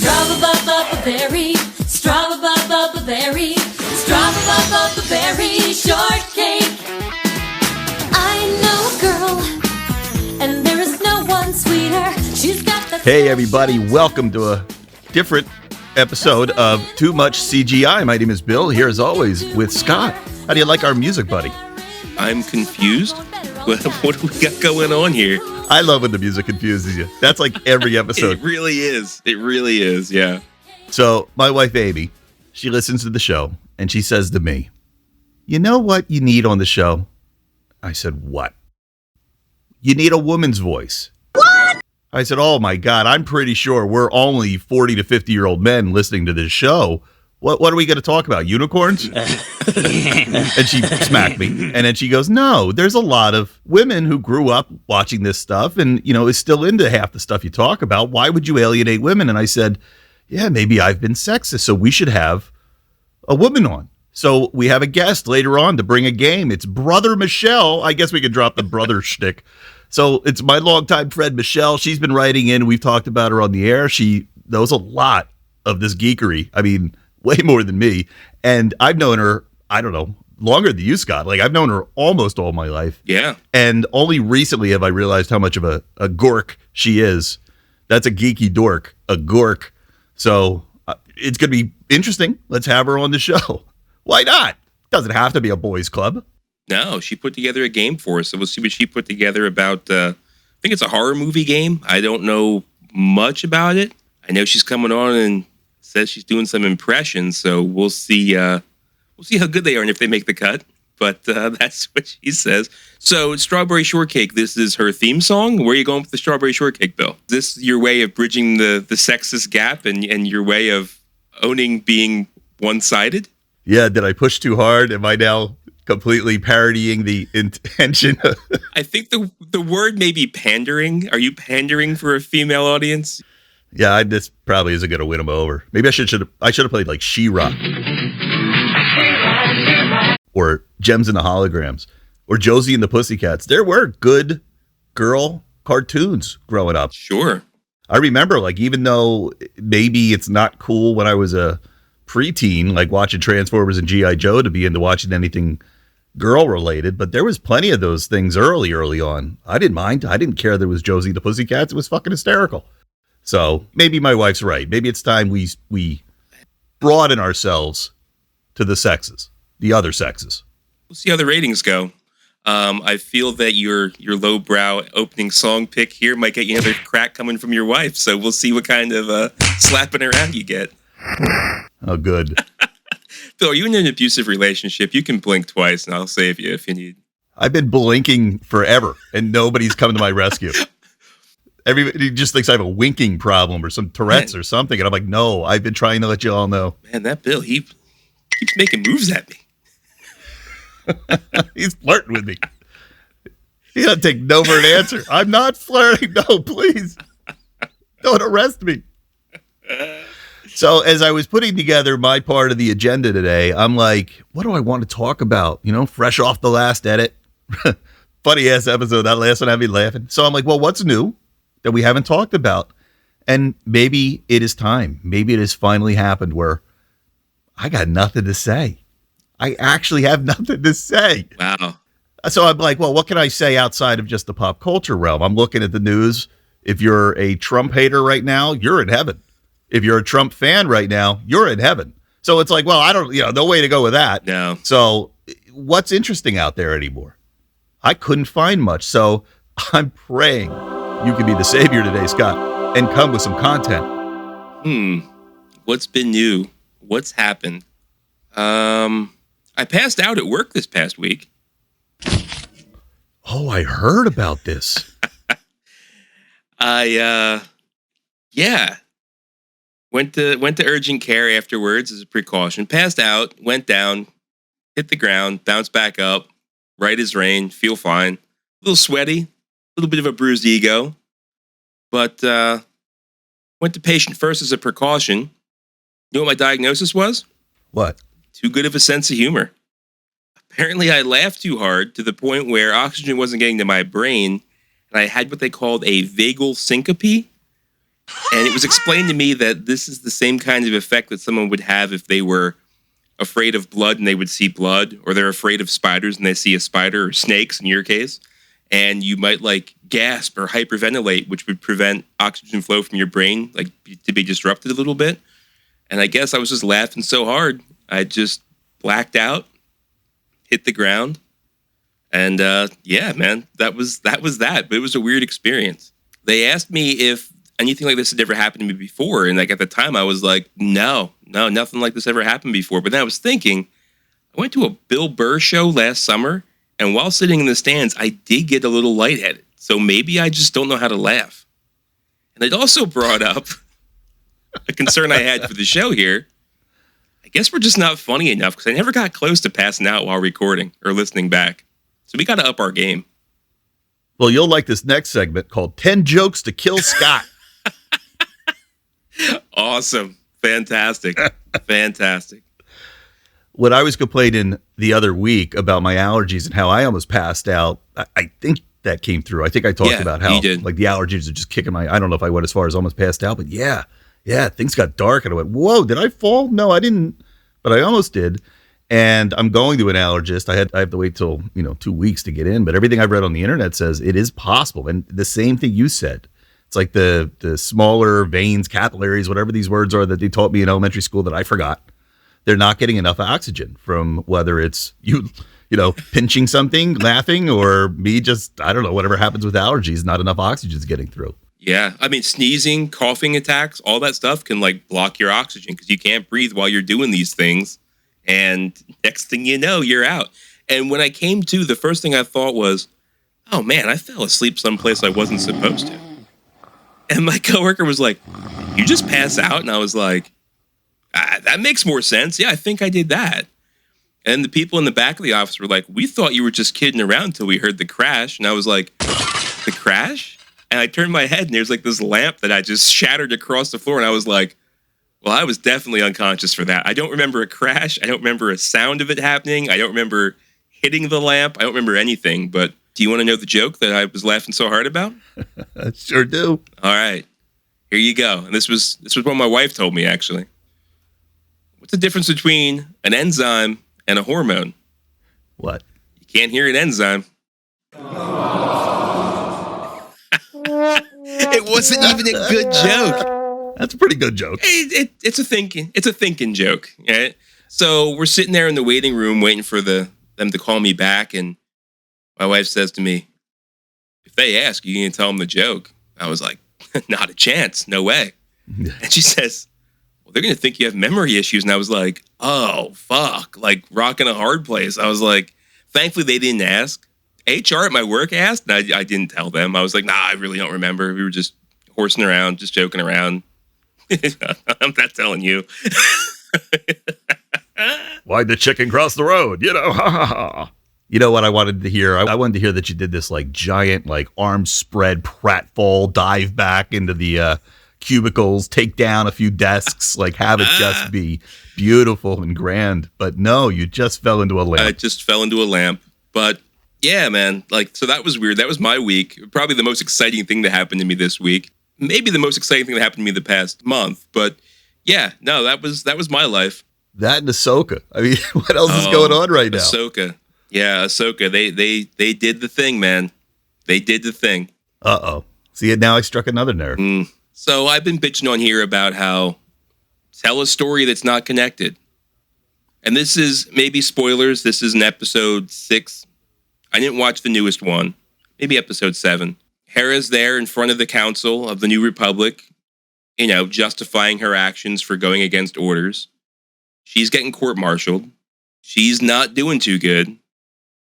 Strawberry, strawberry, strawberry shortcake. I know a girl, and there is no one sweeter. She's got the. Hey, everybody, welcome to a different episode of Too Much CGI. My name is Bill, here as always with Scott. How do you like our music, buddy? I'm confused. What do we got going on here? I love when the music confuses you. That's like every episode. It really is. It really is, yeah. So my wife, Amy, she listens to the show, and she says to me, you know what you need on the show? I said, what? You need a woman's voice. What? I said, oh, my God, I'm pretty sure we're only 40 to 50-year-old men listening to this show. What are we going to talk about? Unicorns? And she smacked me. And then she goes, no, there's a lot of women who grew up watching this stuff and, you know, is still into half the stuff you talk about. Why would you alienate women? And I said, yeah, maybe I've been sexist, so we should have a woman on. So we have a guest later on to bring a game. It's Brother Michele. I guess we could drop the brother shtick. So it's my longtime friend, Michele. She's been writing in. We've talked about her on the air. She knows a lot of this geekery. I mean, way more than me. And I've known her, I don't know, longer than you, Scott. Like, I've known her almost all my life. Yeah. And only recently have I realized how much of a gork she is. That's a geeky dork, a gork. So it's going to be interesting. Let's have her on the show. Why not? Doesn't have to be a boys' club. No, she put together a game for us. So we'll see what she put together about, I think it's a horror movie game. I don't know much about it. I know she's coming on and says she's doing some impressions, so we'll see how good they are and if they make the cut. But that's what she says. So Strawberry Shortcake, this is her theme song. Where are you going with the Strawberry Shortcake, Bill? Is this your way of bridging the sexist gap and your way of owning being one-sided? Yeah, did I push too hard? Am I now completely parodying the intention? I think the word may be pandering. Are you pandering for a female audience? Yeah, this probably isn't going to win them over. Maybe I should have played like She-Ra. Or Gems and the Holograms. Or Josie and the Pussycats. There were good girl cartoons growing up. Sure. I remember, like, even though maybe it's not cool when I was a preteen, like watching Transformers and G.I. Joe, to be into watching anything girl-related, but there was plenty of those things early on. I didn't mind. I didn't care there was Josie and the Pussycats. It was fucking hysterical. So maybe my wife's right. Maybe it's time we broaden ourselves to the sexes, the other sexes. We'll see how the ratings go. I feel that your lowbrow opening song pick here might get you another crack coming from your wife. So we'll see what kind of slapping around you get. Oh, good. Phil, are you in an abusive relationship? You can blink twice, and I'll save you if you need. I've been blinking forever, and nobody's come to my rescue. Everybody just thinks I have a winking problem or some Tourette's or something. And I'm like, no, I've been trying to let you all know. Man, that Bill, he keeps making moves at me. He's flirting with me. He doesn't take no for an answer. I'm not flirting. No, please. Don't arrest me. So as I was putting together my part of the agenda today, I'm like, what do I want to talk about? You know, fresh off the last edit. Funny ass episode. That last one had me laughing. So I'm like, well, what's new that we haven't talked about? And maybe it is time. Maybe it has finally happened where I got nothing to say. I actually have nothing to say. Wow. So I'm like, well, what can I say outside of just the pop culture realm? I'm looking at the news. If you're a Trump hater right now, you're in heaven. If you're a Trump fan right now, you're in heaven. So it's like, well, I don't, no way to go with that. No. So what's interesting out there anymore? I couldn't find much. So I'm praying you can be the savior today, Scott, and come with some content. What's been new? What's happened? I passed out at work this past week. Oh, I heard about this. Yeah. Went to urgent care afterwards as a precaution. Passed out, went down, hit the ground, bounced back up, right as rain, feel fine. A little sweaty, a little bit of a bruised ego. But went to patient first as a precaution. You know what my diagnosis was? What? Too good of a sense of humor. Apparently, I laughed too hard to the point where oxygen wasn't getting to my brain, and I had what they called a vagal syncope. And it was explained to me that this is the same kind of effect that someone would have if they were afraid of blood and they would see blood, or they're afraid of spiders and they see a spider, or snakes in your case. And you might like gasp or hyperventilate, which would prevent oxygen flow from your brain, like to be disrupted a little bit. And I guess I was just laughing so hard, I just blacked out, hit the ground. And yeah, man, that was that. But it was a weird experience. They asked me if anything like this had ever happened to me before. And like at the time I was like, no, nothing like this ever happened before. But then I was thinking, I went to a Bill Burr show last summer, and while sitting in the stands, I did get a little lightheaded. So maybe I just don't know how to laugh. And it also brought up a concern I had for the show here. I guess we're just not funny enough, because I never got close to passing out while recording or listening back. So we got to up our game. Well, you'll like this next segment called 10 Jokes to Kill Scott. Awesome. Fantastic. Fantastic. When I was complaining the other week about my allergies and how I almost passed out, I think that came through. I think I talked about how like the allergies are just kicking I don't know if I went as far as almost passed out, but yeah, things got dark and I went, whoa, did I fall? No, I didn't, but I almost did. And I'm going to an allergist. I have to wait till 2 weeks to get in, but everything I've read on the internet says it is possible. And the same thing you said. It's like the smaller veins, capillaries, whatever these words are that they taught me in elementary school that I forgot. They're not getting enough oxygen from whether it's you pinching something, laughing, or me just, I don't know, whatever happens with allergies, not enough oxygen is getting through. Yeah. I mean, sneezing, coughing attacks, all that stuff can like block your oxygen because you can't breathe while you're doing these things. And next thing you know, you're out. And when I came to, the first thing I thought was, oh man, I fell asleep someplace I wasn't supposed to. And my coworker was like, you just pass out? And I was like, that makes more sense. Yeah, I think I did that. And the people in the back of the office were like, we thought you were just kidding around until we heard the crash. And I was like, the crash? And I turned my head and there's like this lamp that I just shattered across the floor. And I was like, well, I was definitely unconscious for that. I don't remember a crash. I don't remember a sound of it happening. I don't remember hitting the lamp. I don't remember anything. But do you want to know the joke that I was laughing so hard about? I sure do. All right. Here you go. And this was what my wife told me, actually. What's the difference between an enzyme and a hormone? What? You can't hear an enzyme. It wasn't even a good joke. That's a pretty good joke. It's a thinking joke. Right? So we're sitting there in the waiting room waiting for them to call me back, and my wife says to me, if they ask, you can tell them the joke. I was like, not a chance. No way. And she says, well, they're going to think you have memory issues. And I was like, oh, fuck. Like rocking a hard place. I was like, thankfully they didn't ask. HR at my work asked, and I didn't tell them. I was like, nah, I really don't remember. We were just horsing around, just joking around. I'm not telling you. Why'd the chicken cross the road? You know what I wanted to hear? I wanted to hear that you did this like giant, like arms spread pratfall, dive back into the cubicles, take down a few desks, like have it just be beautiful and grand. But no, you just fell into a lamp. I just fell into a lamp. But yeah, man, like, so that was weird. That was my week. Probably the most exciting thing that happened to me this week. Maybe the most exciting thing that happened to me the past month. But yeah, no, that was my life. That and Ahsoka. I mean, what else is going on right now? Ahsoka. Yeah, Ahsoka. They did the thing, man. They did the thing. Uh-oh. See, now I struck another nerve. So I've been bitching on here about how tell a story that's not connected. And this is maybe spoilers. This is an episode 6. I didn't watch the newest one. Maybe episode 7. Hera's there in front of the Council of the New Republic, justifying her actions for going against orders. She's getting court-martialed. She's not doing too good.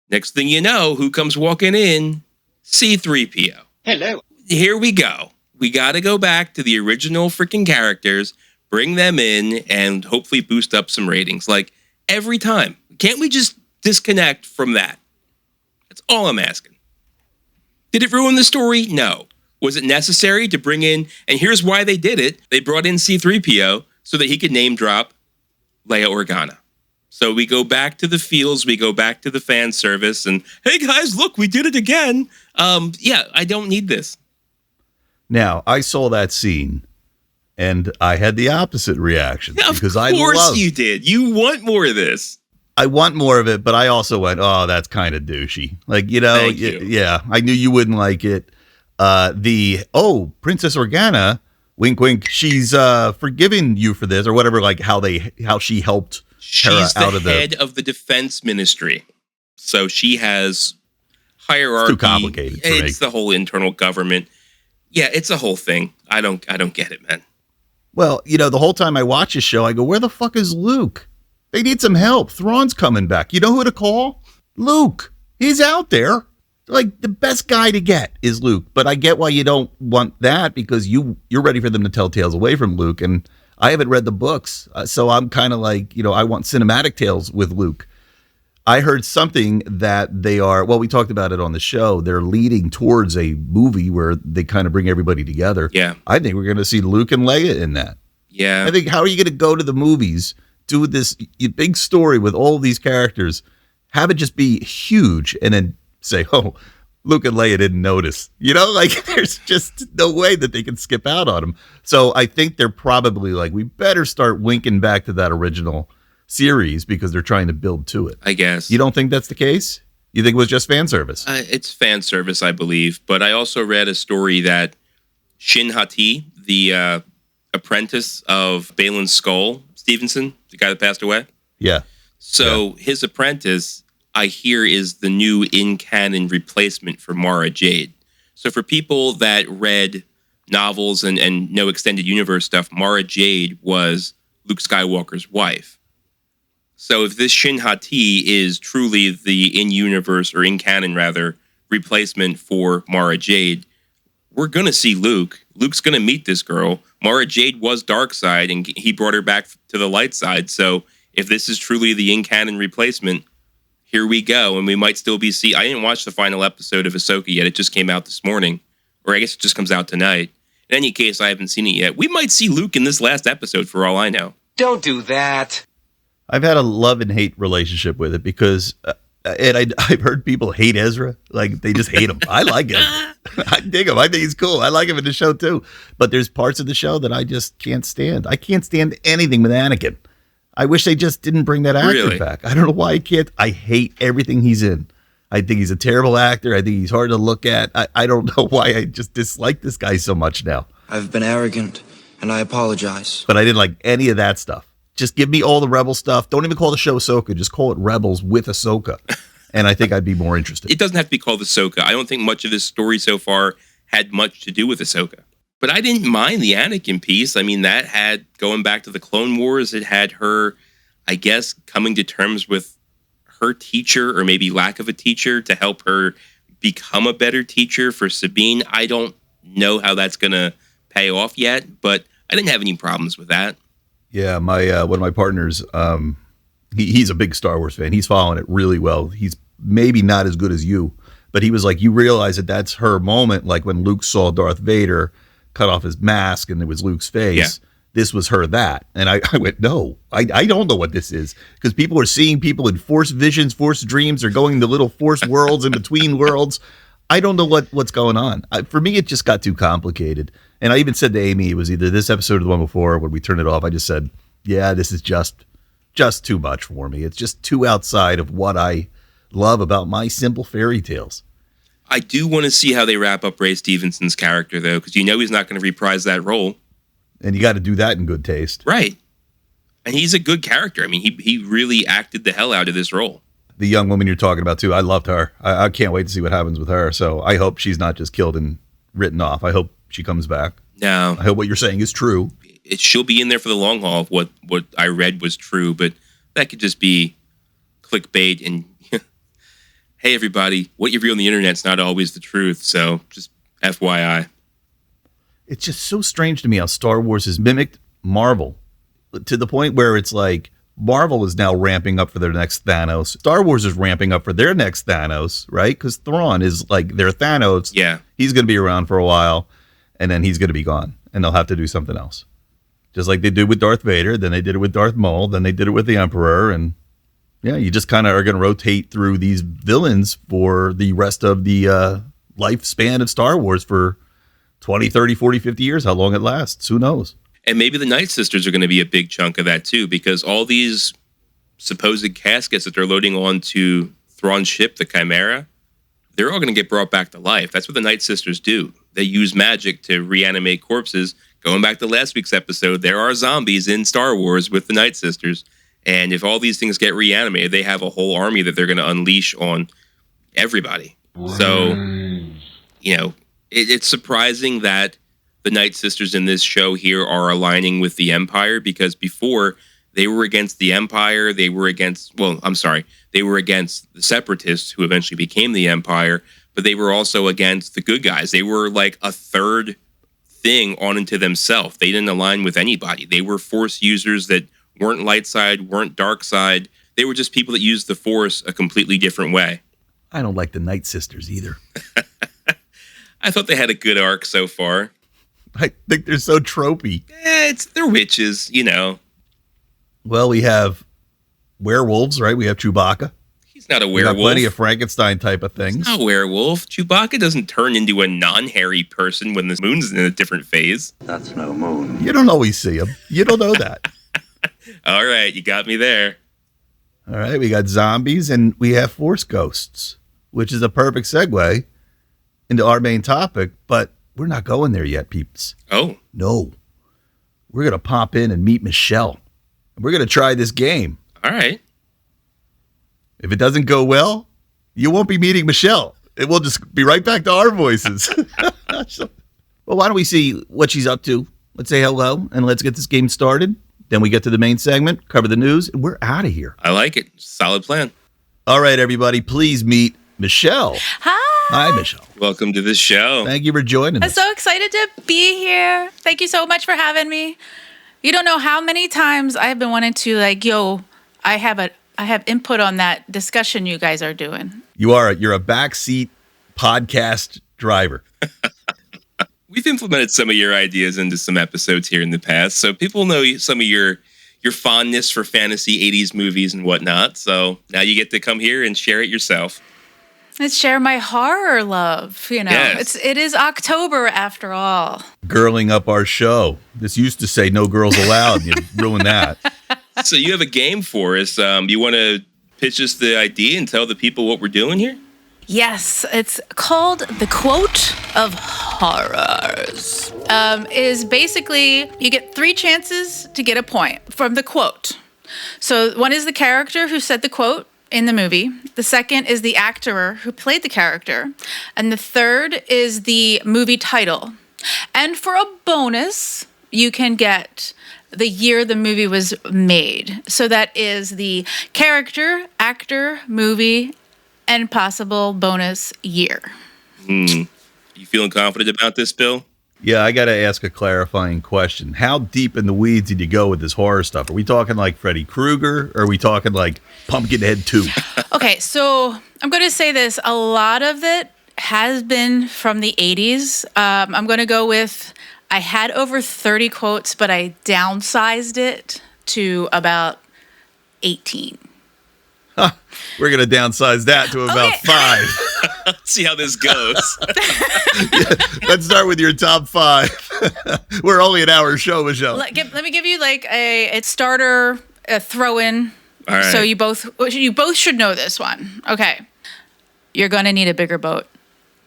Next thing you know, who comes walking in? C-3PO. Hello. Here we go. We got to go back to the original freaking characters, bring them in, and hopefully boost up some ratings. Like, every time. Can't we just disconnect from that? That's all I'm asking. Did it ruin the story? No. Was it necessary to bring in, and here's why they did it. They brought in C-3PO so that he could name drop Leia Organa. So we go back to the feels, we go back to the fan service, and hey guys, look, we did it again. Yeah, I don't need this. Now, I saw that scene And I had the opposite reaction because Of course you did. You want more of this. I want more of it, but I also went, oh, that's kind of douchey. Like, Thank you. Yeah, I knew you wouldn't like it. Princess Organa, wink, wink, she's forgiving you for this or whatever, like how she helped Hera She's out the of head of the defense ministry. So she has hierarchy. It's too complicated for me. It's the whole internal government. Yeah, it's a whole thing. I don't get it, man. Well, the whole time I watch this show, I go, where the fuck is Luke? They need some help. Thrawn's coming back. You know who to call? Luke. He's out there. Like, the best guy to get is Luke. But I get why you don't want that because you're ready for them to tell tales away from Luke. And I haven't read the books. So I'm kind of like, I want cinematic tales with Luke. I heard something that they are, well, we talked about it on the show. They're leading towards a movie where they kind of bring everybody together. Yeah. I think we're going to see Luke and Leia in that. Yeah. I think, how are you going to go to the movies, do this big story with all these characters, have it just be huge, and then say, oh, Luke and Leia didn't notice. Like there's just no way that they can skip out on them. So I think they're probably like, we better start winking back to that original series because they're trying to build to it. I guess. You don't think that's the case? You think it was just fan service? It's fan service, I believe. But I also read a story that Shin Hati, the apprentice of Balin Skull Stevenson, the guy that passed away. Yeah. So his apprentice, I hear, is the new in-canon replacement for Mara Jade. So for people that read novels and know extended universe stuff, Mara Jade was Luke Skywalker's wife. So if this Shin Hati is truly the in-universe, or in-canon rather, replacement for Mara Jade, we're going to see Luke. Luke's going to meet this girl. Mara Jade was dark side, and he brought her back to the light side. So if this is truly the in-canon replacement, here we go. And we might still be I didn't watch the final episode of Ahsoka yet. It just came out this morning. Or I guess it just comes out tonight. In any case, I haven't seen it yet. We might see Luke in this last episode for all I know. Don't do that. I've had a love and hate relationship with it because, I've heard people hate Ezra. Like, they just hate him. I like him. I dig him. I think he's cool. I like him in the show, too. But there's parts of the show that I just can't stand. I can't stand anything with Anakin. I wish they just didn't bring that actor back. I don't know why I can't. I hate everything he's in. I think he's a terrible actor. I think he's hard to look at. I don't know why I just dislike this guy so much now. I've been arrogant, and I apologize. But I didn't like any of that stuff. Just give me all the Rebel stuff. Don't even call the show Ahsoka. Just call it Rebels with Ahsoka. And I think I'd be more interested. It doesn't have to be called Ahsoka. I don't think much of this story so far had much to do with Ahsoka. But I didn't mind the Anakin piece. I mean, that had, going back to the Clone Wars, it had her, I guess, coming to terms with her teacher, or maybe lack of a teacher, to help her become a better teacher for Sabine. I don't know how that's going to pay off yet, but I didn't have any problems with that. Yeah, my one of my partners, he's a big Star Wars fan. He's following it really well. He's maybe not as good as you, but he was like, you realize that that's her moment, like when Luke saw Darth Vader cut off his mask and it was Luke's face. Yeah. This was her that. And I went, no, I don't know what this is, because people are seeing people in Force visions, Force dreams. They're going to little Force worlds in between worlds. I don't know what's going on. For me, it just got too complicated. And I even said to Amy, it was either this episode or the one before, when we turned it off, I just said, yeah, this is just too much for me. It's just too outside of what I love about my simple fairy tales. I do want to see how they wrap up Ray Stevenson's character, though, because he's not going to reprise that role. And you got to do that in good taste. Right. And he's a good character. I mean, he really acted the hell out of this role. The young woman you're talking about, too, I loved her. I can't wait to see what happens with her. So I hope she's not just killed and written off. I hope she comes back. No. I hope what you're saying is true. She'll be in there for the long haul. What I read was true, but that could just be clickbait. And hey, everybody, what you read on the internet's not always the truth. So just FYI. It's just so strange to me how Star Wars has mimicked Marvel to the point where it's like Marvel is now ramping up for their next Thanos. Star Wars is ramping up for their next Thanos, right? Because Thrawn is like their Thanos. Yeah. He's going to be around for a while, and then he's going to be gone, and they'll have to do something else. Just like they did with Darth Vader, then they did it with Darth Maul, then they did it with the Emperor, and yeah, you just kind of are going to rotate through these villains for the rest of the lifespan of Star Wars for 20, 30, 40, 50 years, how long it lasts. Who knows? And maybe the Night Sisters are going to be a big chunk of that too, because all these supposed caskets that they're loading onto Thrawn's ship, the Chimera, they're all going to get brought back to life. That's what the Night Sisters do. They use magic to reanimate corpses. Going back to last week's episode, there are zombies in Star Wars with the Night Sisters. And if all these things get reanimated, they have a whole army that they're going to unleash on everybody. So, it's surprising that the Night Sisters in this show here are aligning with the Empire, because before they were against the Empire, they were against the Separatists, who eventually became the Empire, but they were also against the good guys. They were like a third thing on into themselves. They didn't align with anybody. They were Force users that weren't light side, weren't dark side. They were just people that used the Force a completely different way. I don't like the Night Sisters either. I thought they had a good arc so far. I think they're so tropey. They're witches, Well, we have werewolves, right? We have Chewbacca. He's not a We werewolf. got plenty of Frankenstein type of things. He's not a werewolf. Chewbacca doesn't turn into a non-hairy person when the moon's in a different phase. That's no moon. You don't always see them. You don't know that. All right, you got me there. All right, we got zombies and we have Force ghosts, which is a perfect segue into our main topic, but we're not going there yet, peeps. Oh. No. We're going to pop in and meet Michele. We're going to try this game. All right. If it doesn't go well, you won't be meeting Michele. It will just be right back to our voices. Well, why don't we see what she's up to? Let's say hello and let's get this game started. Then we get to the main segment, cover the news, and we're out of here. I like it. Solid plan. All right, everybody, please meet Michele. Hi. Hi, Michele. Welcome to the show. Thank you for joining I'm us. so excited to be here. Thank you so much for having me. You don't know how many times I've been wanting to I have input on that discussion you guys are doing. You're a backseat podcast driver. We've implemented some of your ideas into some episodes here in the past, so people know some of your fondness for fantasy 80s movies and whatnot. So now you get to come here and share it yourself. Let's share my horror love. Yes. It is October after all. Girling up our show. This used to say no girls allowed. You ruined that. So you have a game for us. You want to pitch us the idea and tell the people what we're doing here? Yes, it's called The Quote of Horrors. Is basically you get 3 chances to get a point from the quote. So one is the character who said the quote in the movie. The second is the actor who played the character. And the third is the movie title. And for a bonus, you can get the year the movie was made. So that is the character, actor, movie, and possible bonus year. You feeling confident about this, Bill? Yeah, I got to ask a clarifying question. How deep in the weeds did you go with this horror stuff? Are we talking like Freddy Krueger, or are we talking like Pumpkinhead 2? Okay, so I'm going to say this. A lot of it has been from the 80s. I'm going to go with, I had over 30 quotes, but I downsized it to about 18. We're going to downsize that to about 5. Let's see how this goes. Let's start with your top 5. We're only an hour show, Michele. Let me give you like a starter, a throw-in. All right. So you both should know this one. Okay. You're going to need a bigger boat.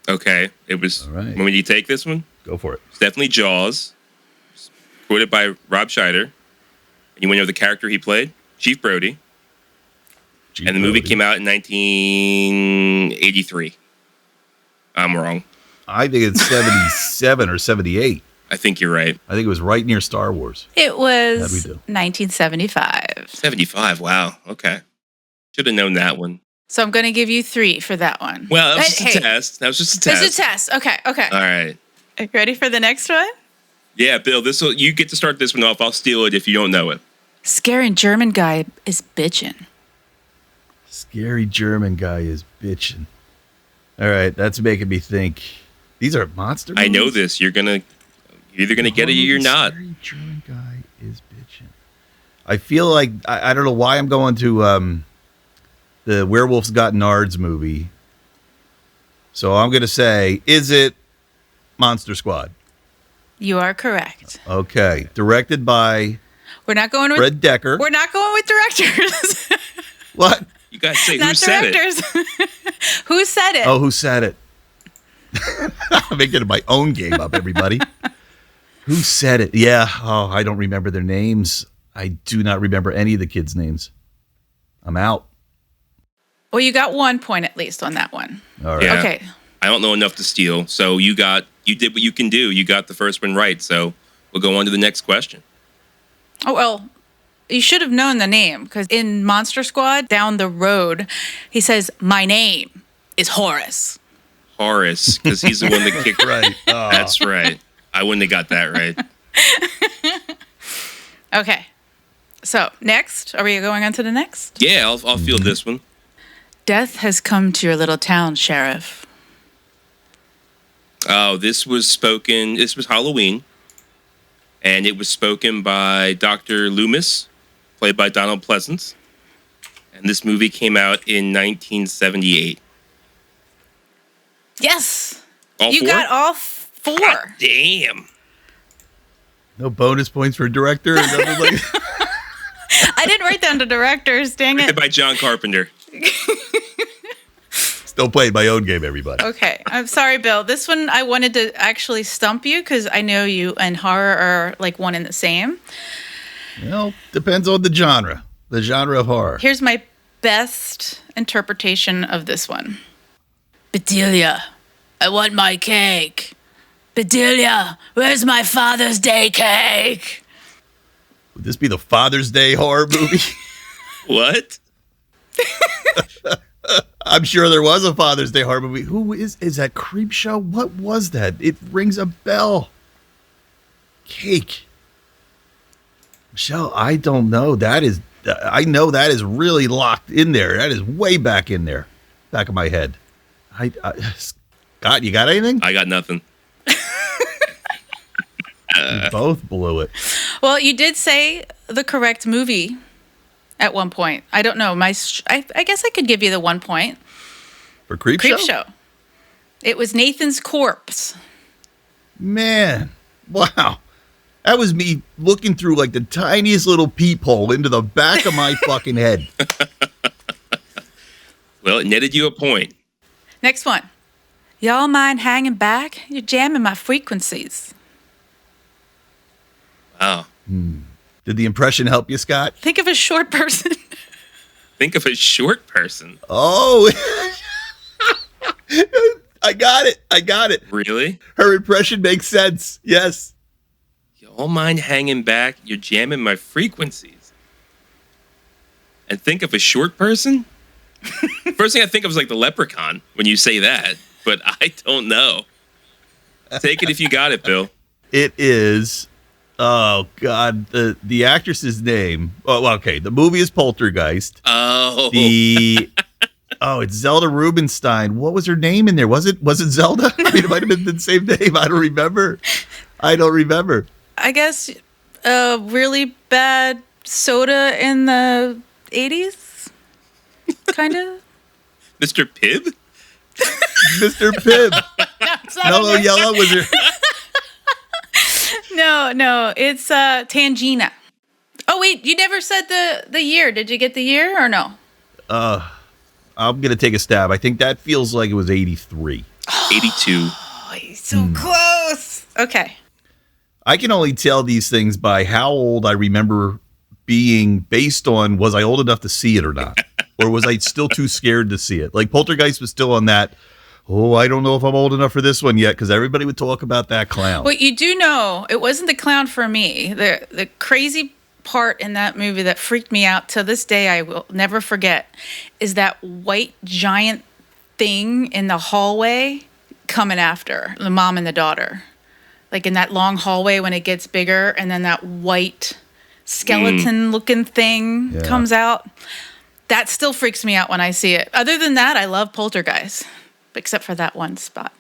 Okay. It was, All right. when you take this one, Go for it. it's definitely Jaws. Quoted by Rob Schneider. And you want to know the character he played? Chief Brody. And the movie came out in 1983. I'm wrong. I think it's 77 or 78. I think you're right. I think it was right near Star Wars. It was How'd we do? 1975. 75. Wow. Okay. Should have known that one. So I'm going to give you 3 for that one. Well, that was just a test. That was just a test. It's a test. Okay. All right. Ready for the next one? Yeah, Bill, you get to start this one off. I'll steal it if you don't know it. Scaring German guy is bitchin'. Scary German guy is bitching. All right, that's making me think. These are monster movies? I know this. You're either gonna get it or you're not. Scary German guy is bitching. I feel like I don't know why I'm going to the Werewolves Got Nards movie. So I'm gonna say, is it Monster Squad? You are correct. Okay. Directed by We're not going with Fred Decker. We're not going with directors. What? You guys say who Not said it? directors. Who said it? Oh, who said it? I'm making my own game up, everybody. Who said it? Yeah. Oh, I don't remember their names. I do not remember any of the kids' names. I'm out. Well, you got 1 point at least on that one. All right. Yeah. Okay. I don't know enough to steal, so you did what you can do. You got the first one right, so we'll go on to the next question. Oh, well, you should have known the name because in Monster Squad, down the road, he says, "My name is Horace." Horace, because he's the one that kicked. Right. Oh. That's right. I wouldn't have got that right. Okay. So, next. Are we going on to the next? Yeah, I'll field this one. Death has come to your little town, Sheriff. Oh, this was Halloween, and it was spoken by Dr. Loomis, played by Donald Pleasance. And this movie came out in 1978. Yes. All You four? got all 4. God damn. No bonus points for director. Or nothing like I didn't write down the directors. Dang Played it. by John Carpenter. Still playing my own game, everybody. Okay. I'm sorry, Bill. This one I wanted to actually stump you because I know you and horror are like one and the same. Well, depends on the genre. The genre of horror. Here's my best interpretation of this one. Bedelia, I want my cake. Bedelia, where's my Father's Day cake? Would this be the Father's Day horror movie? What? I'm sure there was a Father's Day horror movie. Who is that Creep Show? What was that? It rings a bell. Cake. Michelle, I don't know. I know that is really locked in there. That is way back in there. Back of my head. Scott, you got anything? I got nothing. We both blew it. Well, you did say the correct movie at one point. I don't know. I guess I could give you the 1 point. For Creep Show. It was Nathan's Corpse. Man, wow. That was me looking through like the tiniest little peephole into the back of my fucking head. Well, it netted you a point. Next one. Y'all mind hanging back? You're jamming my frequencies. Wow. Did the impression help you, Scott? Think of a short person. Think of a short person. Oh, I got it. Really? Her impression makes sense. Yes. You all mind hanging back? You're jamming my frequencies. And think of a short person? First thing I think of is like the leprechaun when you say that, but I don't know. Take it if you got it, Bill. It is. Oh God, the actress's name. Oh, well, okay. The movie is Poltergeist. Oh. It's Zelda Rubinstein. What was her name in there? Was it Zelda? I mean, it might have been the same name. I don't remember. I guess really bad soda in the 80s? Kind of? Mr. Pibb? Mr. Pibb. Mellow Yellow was her. No, it's Tangina. Oh wait, you never said the year. Did you get the year or no? I'm gonna take a stab. I think that feels like it was 83. 82. Oh, he's so close. Okay. I can only tell these things by how old I remember being based on was I old enough to see it or not? Or was I still too scared to see it? Like Poltergeist was still on that, I don't know if I'm old enough for this one yet, because everybody would talk about that clown. Well, you do know it wasn't the clown for me. The crazy part in that movie that freaked me out to this day, I will never forget, is that white giant thing in the hallway coming after the mom and the daughter. Like in that long hallway when it gets bigger, and then that white skeleton-looking thing comes out. That still freaks me out when I see it. Other than that, I love Poltergeist, except for that one spot.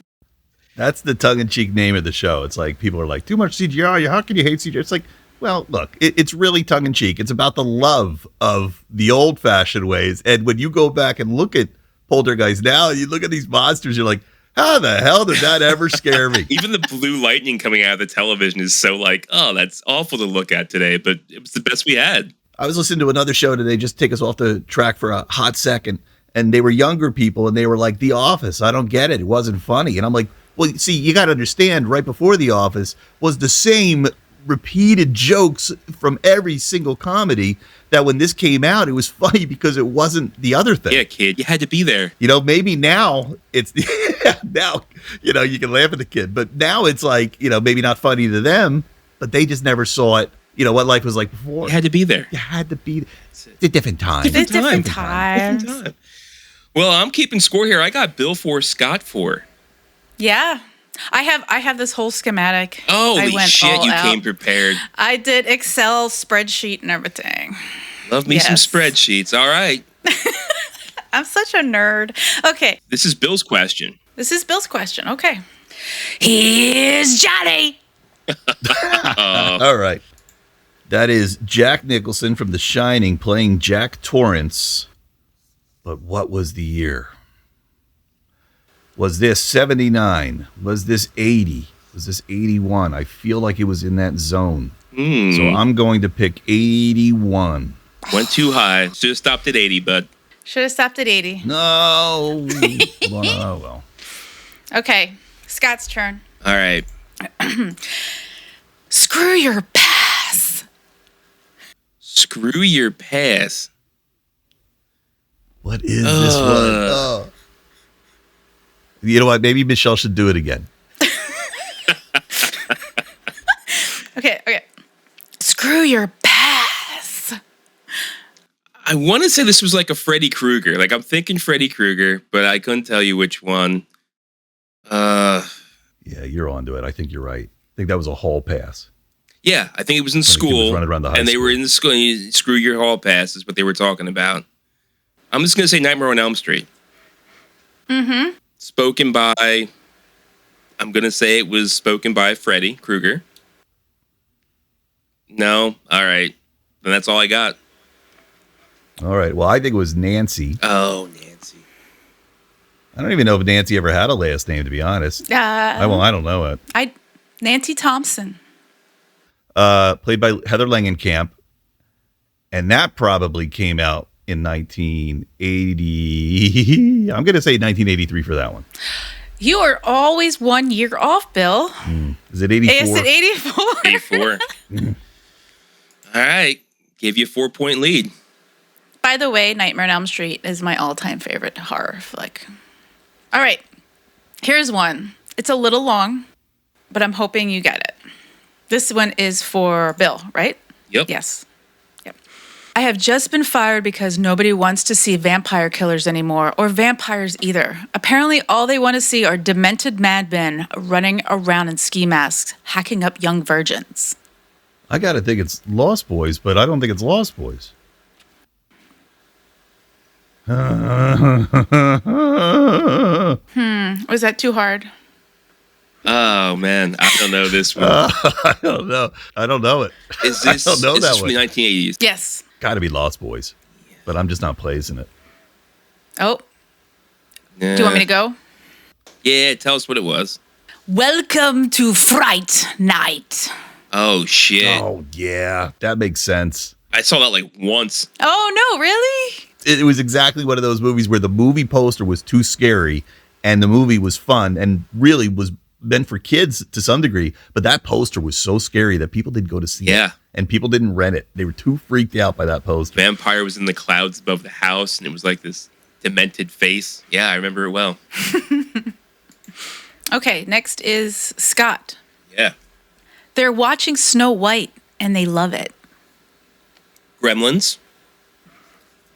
That's the tongue-in-cheek name of the show. It's like people are like, too much CGI. How can you hate CGI? It's like, well, look, it's really tongue-in-cheek. It's about the love of the old-fashioned ways. And when you go back and look at Poltergeist now, you look at these monsters, you're like, How the hell did that ever scare me? Even the blue lightning coming out of the television is so like, oh, that's awful to look at today, but it was the best we had. I was listening to another show today, just take us off the track for a hot second, and they were younger people, and they were like, The Office, I don't get it. It wasn't funny. And I'm like, well, see, you got to understand, right before The Office was the same repeated jokes from every single comedy, that when this came out, it was funny because it wasn't the other thing. Yeah, kid, you had to be there. You know, maybe now it's now, you know, you can laugh at the kid, but now it's like, you know, maybe not funny to them, but they just never saw it. You know, what life was like before. You had to be there. You had to be. It's a different time. It's different times. Different time. Well, I'm keeping score here. I got Bill 4, Scott 4. Yeah. I have this whole schematic. Holy shit, you out. came prepared. I did Excel spreadsheet and everything. Love me some spreadsheets. All right. I'm such a nerd. Okay. This is Bill's question. Okay. Here's Johnny. All right. That is Jack Nicholson from The Shining playing Jack Torrance. But what was the year? Was this 79? Was this 80? Was this 81? I feel like it was in that zone. So I'm going to pick 81. Went too high. Should have stopped at 80, bud. Should have stopped at 80. No. Well. Okay. Scott's turn. All right. Screw your pass. Screw your pass. What is this one? Oh. You know what? Maybe Michelle should do it again. Okay. Screw your pass. I want to say this was like a Freddy Krueger. Like, I'm thinking Freddy Krueger, but I couldn't tell you which one. Yeah, you're onto it. I think you're right. I think that was a hall pass. Yeah, I think it was in When the kid was school. running around the high And they school. were in the school. And you screw your hall pass is what they were talking about. I'm just going to say Nightmare on Elm Street. Mm-hmm. Spoken by, I'm going to say it was spoken by Freddy Krueger. No? All right. Then that's all I got. All right. Well, I think it was Nancy. Oh, Nancy. I don't even know if Nancy ever had a last name, to be honest. I don't know it. Nancy Thompson. Played by Heather Langenkamp. And that probably came out in 1980. I'm going to say 1983 for that one. You are always 1 year off, Bill. Is it 84? Is it 84? 84. All right. Gave you a 4-point lead. By the way, Nightmare on Elm Street is my all-time favorite horror flick. All right. Here's one. It's a little long, but I'm hoping you get it. This one is for Bill, right? Yep. Yes. Yep. I have just been fired because nobody wants to see vampire killers anymore, or vampires either. Apparently, all they want to see are demented madmen running around in ski masks, hacking up young virgins. I got to think it's Lost Boys, but I don't think it's Lost Boys. Was that too hard? Oh, man. I don't know this one. I don't know. I don't know it. Is this, I don't know is that this from one. the 1980s? Yes. Got to be Lost Boys, but I'm just not placing it. Oh, do you want me to go? Yeah, tell us what it was. Welcome to Fright Night. Oh, shit. Oh, yeah. That makes sense. I saw that like once. Oh, no, really? It was exactly one of those movies where the movie poster was too scary and the movie was fun and really was meant for kids to some degree. But that poster was so scary that people didn't go to see it. And people didn't rent it. They were too freaked out by that poster. Vampire was in the clouds above the house, and it was like this demented face. Yeah, I remember it well. Okay, next is Scott. Yeah. They're watching Snow White, and they love it. Gremlins,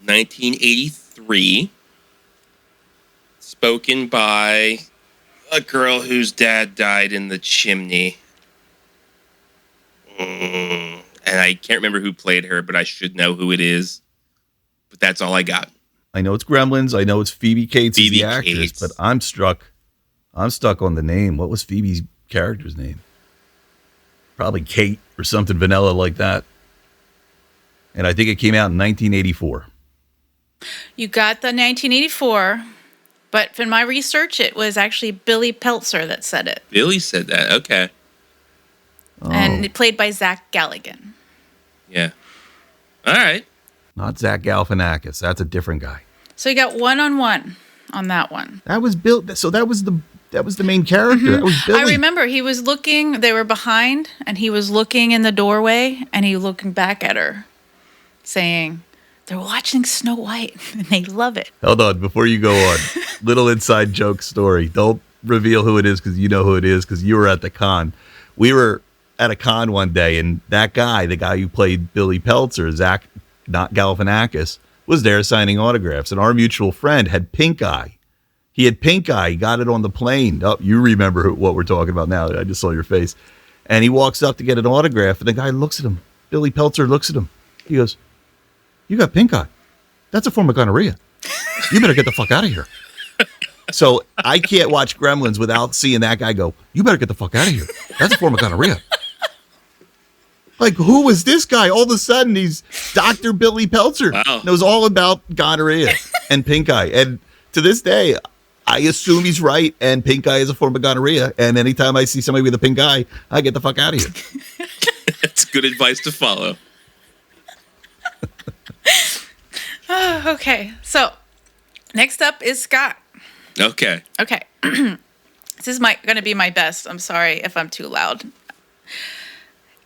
1983. Spoken by a girl whose dad died in the chimney. And I can't remember who played her, but I should know who it is. But that's all I got. I know it's Gremlins. I know it's Phoebe Cates as Phoebe the actress, Cates. but I'm stuck on the name. What was Phoebe's character's name? Probably Kate or something vanilla like that. And I think it came out in 1984. You got the 1984. But in my research, it was actually Billy Peltzer that said it. Billy said that. Okay. And it played by Zach Galligan. Yeah. All right. Not Zach Galifianakis. That's a different guy. So you got 1-on-1 on that one. That was Bill. So that was the main character. That was Billy. I remember he was looking, they were behind, and he was looking in the doorway, and he was looking back at her, saying, they're watching Snow White, and they love it. Hold on, before you go on, little inside joke story. Don't reveal who it is because you know who it is because you were at the con. We were at a con one day, and that guy, the guy who played Billy Peltzer, Zach, not Galifianakis, was there signing autographs, and our mutual friend had pink eye. He had pink eye. He got it on the plane. Oh, you remember what we're talking about now. I just saw your face. And he walks up to get an autograph, and the guy looks at him. Billy Peltzer looks at him. He goes, you got pink eye. That's a form of gonorrhea. You better get the fuck out of here. So I can't watch Gremlins without seeing that guy go, you better get the fuck out of here. That's a form of gonorrhea. Like, who was this guy? All of a sudden, he's Dr. Billy Peltzer. Wow. Knows all about gonorrhea and pink eye. And to this day, I assume he's right, and pink eye is a form of gonorrhea. And anytime I see somebody with a pink eye, I get the fuck out of here. That's good advice to follow. Okay, so next up is Scott. Okay. Okay. This is going to be my best. I'm sorry if I'm too loud.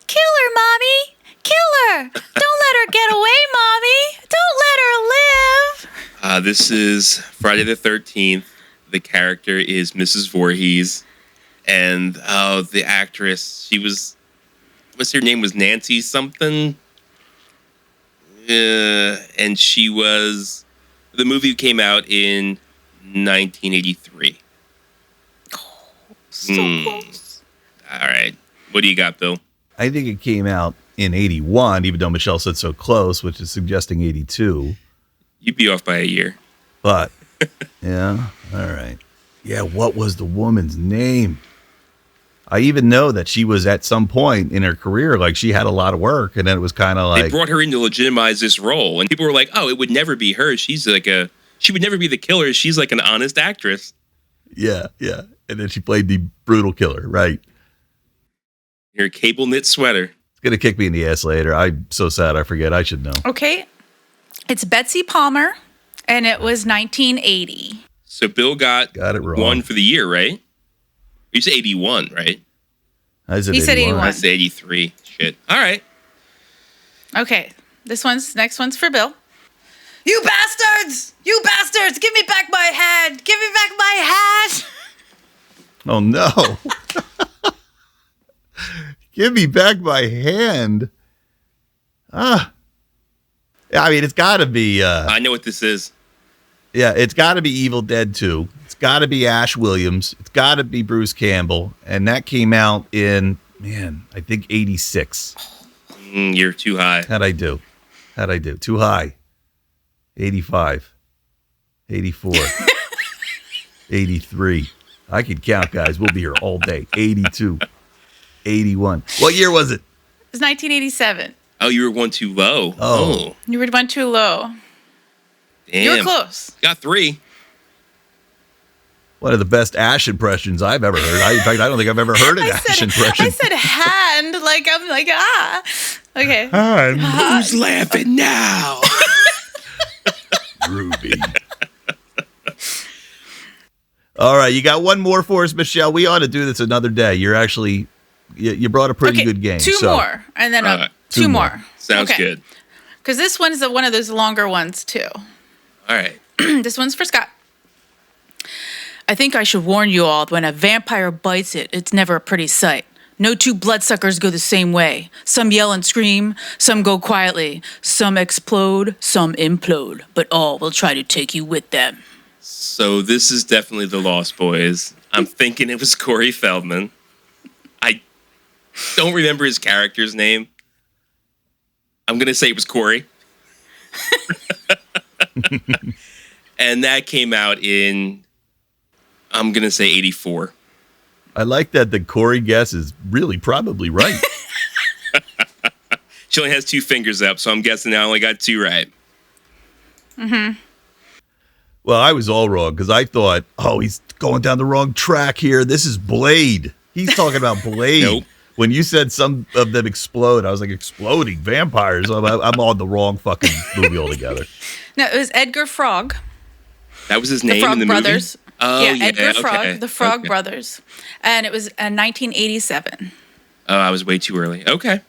Kill her, Mommy! Kill her! Don't let her get away, Mommy! Don't let her live! This is Friday the 13th. The character is Mrs. Voorhees. And the actress, what's her name, was Nancy something? And she was, the movie came out in 1983. So close. All right. What do you got, Bill? I think it came out in 81, even though Michelle said so close, which is suggesting 82. You'd be off by a year. But, yeah, all right. Yeah, what was the woman's name? I even know that she was at some point in her career, like she had a lot of work, and then it was kind of like... They brought her in to legitimize this role, and people were like, oh, it would never be her. She would never be the killer. She's like an honest actress. Yeah. And then she played the brutal killer, right? Her cable knit sweater. It's going to kick me in the ass later. I'm so sad I forget. I should know. Okay. It's Betsy Palmer, and it was 1980. So Bill got it wrong. one for the year, right? You said 81, right? I said He said 81. I said 83. Shit. All right. Okay. Next one's for Bill. You bastards! You bastards! Give me back my hand! Give me back my hand! Oh, no. Give me back my hand. I mean, it's got to be... I know what this is. Yeah, it's got to be Evil Dead 2. It's got to be Ash Williams. It's got to be Bruce Campbell. And that came out in, I think 86. You're too high. How'd I do? Too high. 85. 84. 83. I could count, guys. We'll be here all day. 82. 81. What year was it? It was 1987. Oh, you were one too low. Oh. You were one too low. Damn. You were close. Got 3. One of the best Ash impressions I've ever heard. In fact, I don't think I've ever heard an Ash impression. I said hand, like I'm like, Okay. Hand. Who's laughing now? Ruby. All right, you got one more for us, Michelle. We ought to do this another day. You're actually, you brought a pretty good game. Two more, and then two more. Sounds good. Because this one's one of those longer ones, too. All right. This one's for Scott. I think I should warn you all that when a vampire bites it, it's never a pretty sight. No two bloodsuckers go the same way. Some yell and scream, some go quietly, some explode, some implode, but all will try to take you with them. So this is definitely the Lost Boys. I'm thinking it was Corey Feldman. I don't remember his character's name. I'm going to say it was Corey. And that came out in, I'm going to say 84. I like that the Corey guess is really probably right. She only has 2 fingers up, so I'm guessing I only got 2 right. Mm-hmm. Well, I was all wrong because I thought, oh, he's going down the wrong track here. This is Blade. He's talking about Blade. Nope. When you said some of them explode, I was like, exploding vampires. I'm on the wrong fucking movie altogether. No, it was Edgar Frog. That was his The name Frog in the Brothers. movie? Oh, yeah. Edgar Frog, okay. the Frog Okay. Brothers. And it was 1987. Oh, I was way too early. Okay.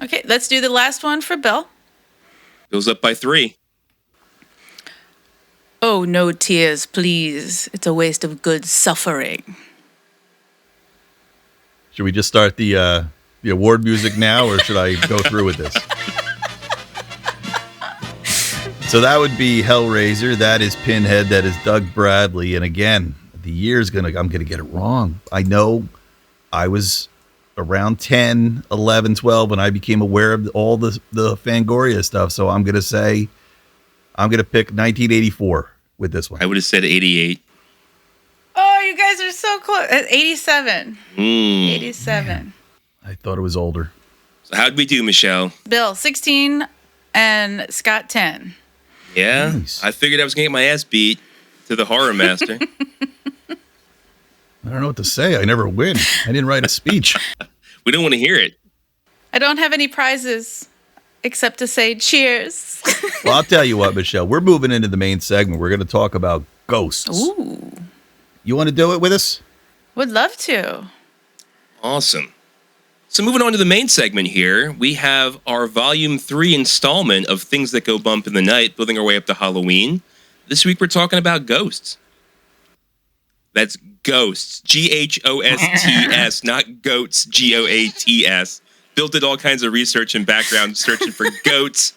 Okay, let's do the last one for Bill. Bill's up by 3. Oh, no tears, please. It's a waste of good suffering. Should we just start the award music now, or should I go through with this? So that would be Hellraiser. That is Pinhead. That is Doug Bradley. And again, the year's I'm gonna get it wrong. I know I was around 10, 11, 12 when I became aware of all the Fangoria stuff. So I'm gonna pick 1984 with this one. I would have said 88. Oh, you guys are so close. 87. 87. Man, I thought it was older. So how'd we do, Michelle? Bill, 16, and Scott, 10. Yeah, Nice. I figured I was going to get my ass beat to the horror master. I don't know what to say. I never win. I didn't write a speech. We don't want to hear it. I don't have any prizes except to say cheers. Well, I'll tell you what, Michelle. We're moving into the main segment. We're going to talk about ghosts. Ooh, You want to do it with us? would love to. Awesome. So moving on to the main segment here, we have our Volume 3 installment of Things That Go Bump in the Night, building our way up to Halloween. This week we're talking about ghosts. That's ghosts. Ghosts, not goats, Goats. Bill did all kinds of research and background searching for goats.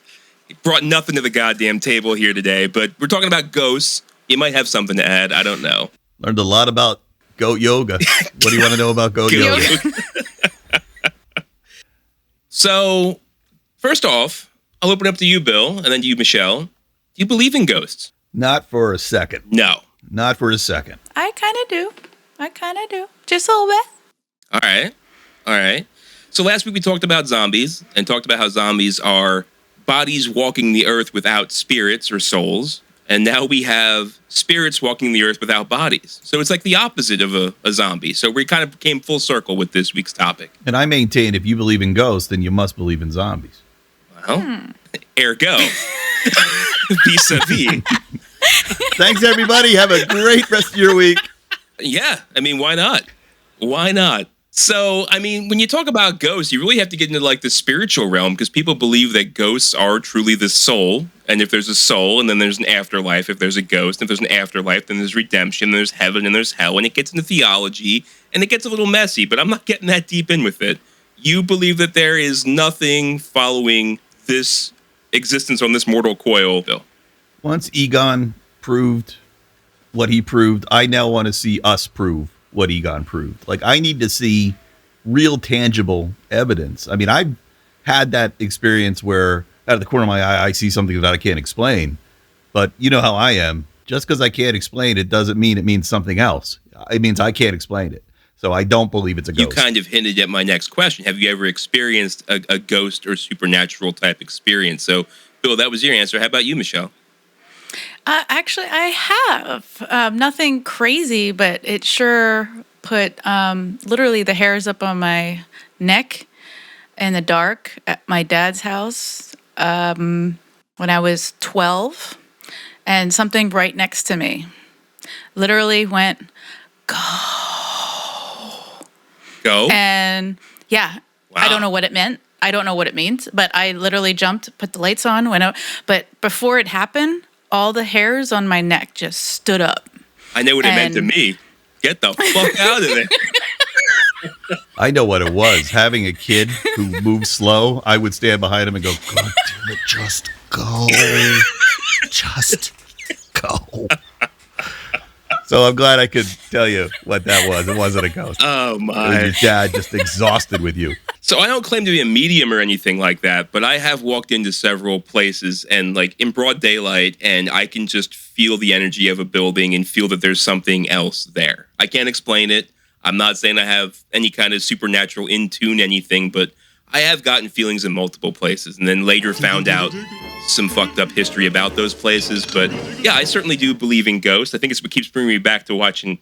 He brought nothing to the goddamn table here today, but we're talking about ghosts. You might have something to add. I don't know. Learned a lot about goat yoga. What do you want to know about goat yoga? So, first off, I'll open up to you, Bill, and then to you, Michelle. Do you believe in ghosts? Not for a second. No. Not for a second. I kind of do. Just a little bit. All right. So last week we talked about zombies and talked about how zombies are bodies walking the earth without spirits or souls. And now we have spirits walking the earth without bodies. So it's like the opposite of a zombie. So we kind of came full circle with this week's topic. And I maintain if you believe in ghosts, then you must believe in zombies. Well, ergo, vis-a-vis. Thanks, everybody. Have a great rest of your week. Yeah, I mean, why not? Why not? So, I mean, when you talk about ghosts, you really have to get into like the spiritual realm because people believe that ghosts are truly the soul. And if there's a soul and then there's an afterlife, if there's a ghost, if there's an afterlife, then there's redemption, there's heaven and there's hell. And it gets into theology and it gets a little messy, but I'm not getting that deep in with it. You believe that there is nothing following this existence on this mortal coil, Bill. Once Egon proved what he proved, I now want to see us prove what Egon proved. Like, I need to see real tangible evidence. I mean, I've had that experience where out of the corner of my eye, I see something that I can't explain. But you know how I am. Just because I can't explain it doesn't mean it means something else. It means I can't explain it. So I don't believe it's a ghost. You kind of hinted at my next question. Have you ever experienced a ghost or supernatural type experience? So, Bill, that was your answer. How about you, Michelle? Actually, I have. Nothing crazy, but it sure put literally the hairs up on my neck in the dark at my dad's house when I was 12. And something right next to me literally went, Go. and yeah, Wow. I don't know what it meant. I don't know what it means, but I literally jumped, put the lights on, went out. But before it happened, all the hairs on my neck just stood up. I know what it meant to and- me. Get the fuck out of there. I know what it was. Having a kid who moves slow, I would stand behind him and go, God damn it, just go. Just go. So I'm glad I could tell you what that was. It wasn't a ghost. Oh, It was my. your dad just exhausted with you. So I don't claim to be a medium or anything like that, but I have walked into several places and like in broad daylight, and I can just feel the energy of a building and feel that there's something else there. I can't explain it. I'm not saying I have any kind of supernatural in tune anything, but I have gotten feelings in multiple places and then later found out some fucked up history about those places. But yeah, I certainly do believe in ghosts. I think it's what keeps bringing me back to watching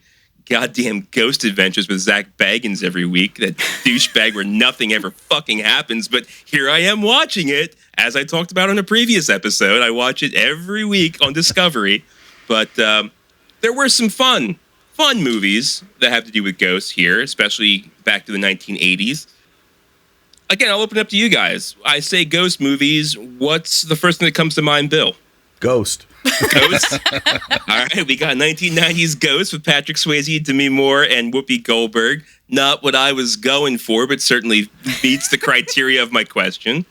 goddamn Ghost Adventures with Zach Baggins every week. That douchebag where nothing ever fucking happens. But here I am watching it. As I talked about on a previous episode, I watch it every week on Discovery. But there were some fun movies that have to do with ghosts here, especially back to the 1980s. Again, I'll open it up to you guys. I say ghost movies. What's the first thing that comes to mind, Bill? Ghost. Ghost? All right, we got 1990s Ghost with Patrick Swayze, Demi Moore, and Whoopi Goldberg. Not what I was going for, but certainly meets the criteria of my question.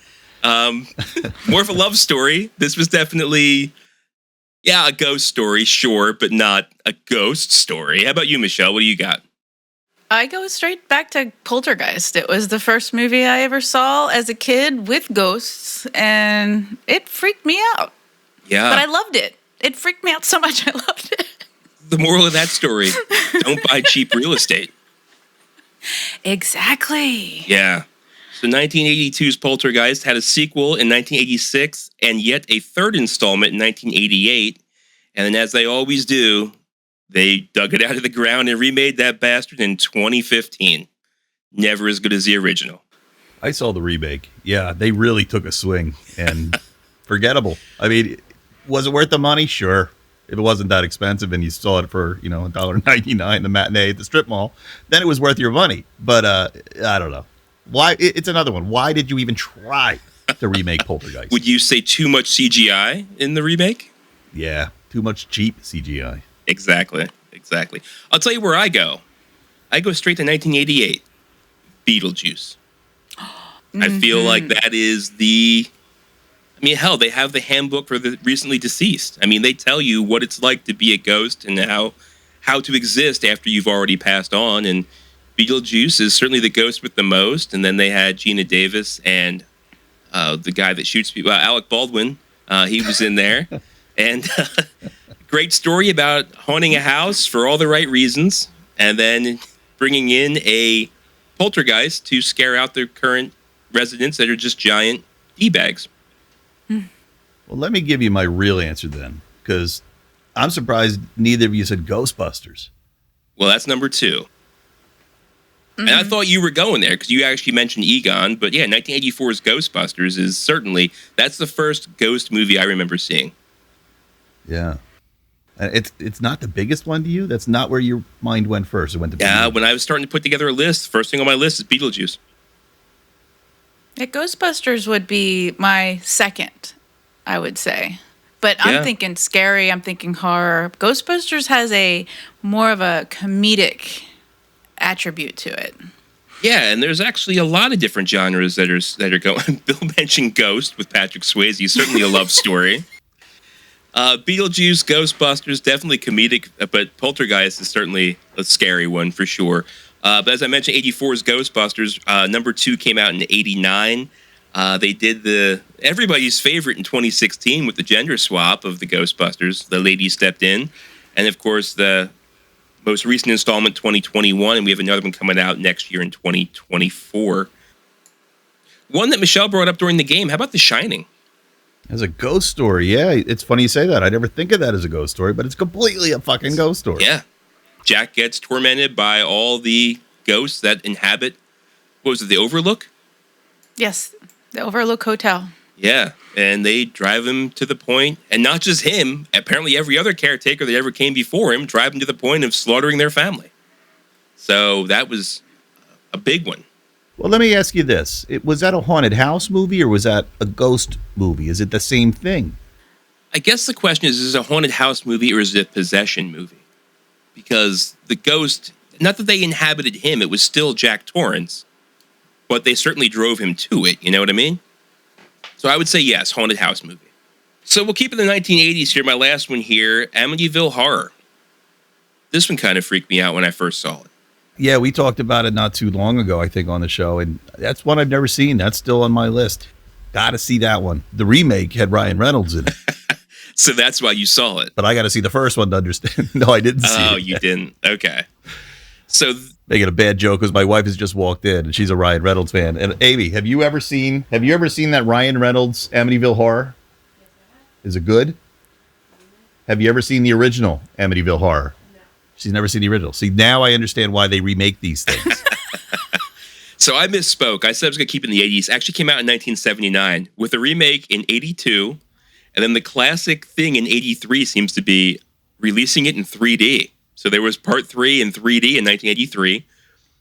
More of a love story. This was definitely, a ghost story, sure, but not a ghost story. How about you, Michelle? What do you got? I go straight back to Poltergeist. It was the first movie I ever saw as a kid with ghosts, and it freaked me out. Yeah. But I loved it. It freaked me out so much, I loved it. The moral of that story, don't buy cheap real estate. Exactly. Yeah. So 1982's Poltergeist had a sequel in 1986 and yet a third installment in 1988. And then as they always do, they dug it out of the ground and remade that bastard in 2015. Never as good as the original. I saw the remake. Yeah, they really took a swing and forgettable. I mean, was it worth the money? Sure. If it wasn't that expensive and you saw it for, $1.99 the matinee at the strip mall, then it was worth your money. But I don't know. Why? It's another one. Why did you even try to remake Poltergeist? Would you say too much CGI in the remake? Yeah, too much cheap CGI. Exactly. I'll tell you where I go. I go straight to 1988. Beetlejuice. Mm-hmm. I feel like that is hell, they have the handbook for the recently deceased. I mean, they tell you what it's like to be a ghost and how to exist after you've already passed on. And Beetlejuice is certainly the ghost with the most. And then they had Gina Davis and the guy that shoots people, Alec Baldwin. He was in there. And great story about haunting a house for all the right reasons. And then bringing in a poltergeist to scare out the current residents that are just giant D-bags. Well, let me give you my real answer then, because I'm surprised neither of you said Ghostbusters. Well, that's number 2. Mm-hmm. And I thought you were going there because you actually mentioned Egon. But yeah, 1984's Ghostbusters is certainly, that's the first ghost movie I remember seeing. Yeah. It's not the biggest one to you? That's not where your mind went first. It went to Yeah, when I was starting to put together a list, first thing on my list is Beetlejuice. Yeah, Ghostbusters would be my second, I would say. But I'm thinking scary, I'm thinking horror. Ghostbusters has a more of a comedic attribute to it. Yeah, and there's actually a lot of different genres that are going. Bill mentioned Ghost with Patrick Swayze, certainly a love story. Beetlejuice, Ghostbusters, definitely comedic, but Poltergeist is certainly a scary one for sure. But as I mentioned, 84's Ghostbusters, number 2 came out in 89. They did everybody's favorite in 2016 with the gender swap of the Ghostbusters. The ladies stepped in. And of course, the most recent installment, 2021, and we have another one coming out next year in 2024. One that Michelle brought up during the game, how about The Shining? As a ghost story, yeah. It's funny you say that. I never think of that as a ghost story, but it's completely a fucking ghost story. Yeah. Jack gets tormented by all the ghosts that inhabit, what was it, the Overlook? Yes, the Overlook Hotel. Yeah, and they drive him to the point, and not just him, apparently every other caretaker that ever came before him, drive him to the point of slaughtering their family. So that was a big one. Well, let me ask you this. Was that a haunted house movie or was that a ghost movie? Is it the same thing? I guess the question is it a haunted house movie or is it a possession movie? Because the ghost, not that they inhabited him, it was still Jack Torrance, but they certainly drove him to it, you know what I mean? So I would say yes, haunted house movie. So we'll keep it in the 1980s here. My last one here, Amityville Horror. This one kind of freaked me out when I first saw it. Yeah, we talked about it not too long ago, I think, on the show, and that's one I've never seen. That's still on my list. Got to see that one. The remake had Ryan Reynolds in it. So that's why you saw it. But I got to see the first one to understand. No, I didn't see it. Oh, you didn't? Okay. So making a bad joke because my wife has just walked in and she's a Ryan Reynolds fan. And Amy, have you ever seen that Ryan Reynolds Amityville Horror? Is it good? Have you ever seen the original Amityville Horror? No. She's never seen the original. See, now I understand why they remake these things. So I misspoke. I said I was going to keep it in the 80s. It actually came out in 1979 with a remake in 82. And then the classic thing in 83 seems to be releasing it in 3D. So there was part 3 in 3D in 1983.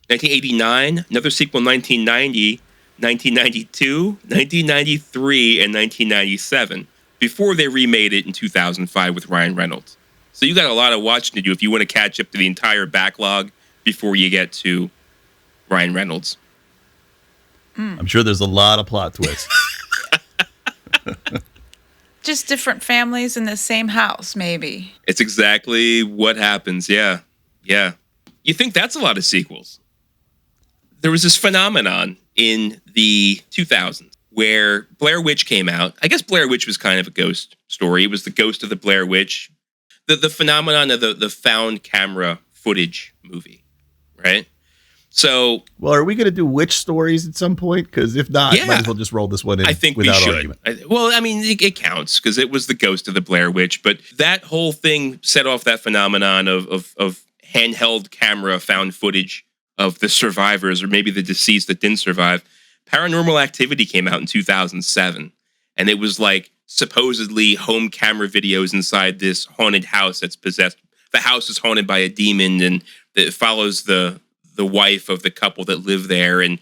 1989, another sequel in 1990, 1992, 1993, and 1997, before they remade it in 2005 with Ryan Reynolds. So you got a lot of watching to do if you want to catch up to the entire backlog before you get to Ryan Reynolds. I'm sure there's a lot of plot twists. Just different families in the same house, maybe. It's exactly what happens, yeah. Yeah. You think that's a lot of sequels. There was this phenomenon in the 2000s where Blair Witch came out. I guess Blair Witch was kind of a ghost story. It was the ghost of the Blair Witch. The phenomenon of the found camera footage movie, right? So, well, are we going to do witch stories at some point? Because if not, yeah, might as well just roll this one in. I think we without should. argument. It counts because it was the ghost of the Blair Witch. But that whole thing set off that phenomenon of handheld camera found footage of the survivors, or maybe the deceased that didn't survive. Paranormal Activity came out in 2007, and it was like supposedly home camera videos inside this haunted house that's possessed. The house is haunted by a demon, and it follows the wife of the couple that live there. And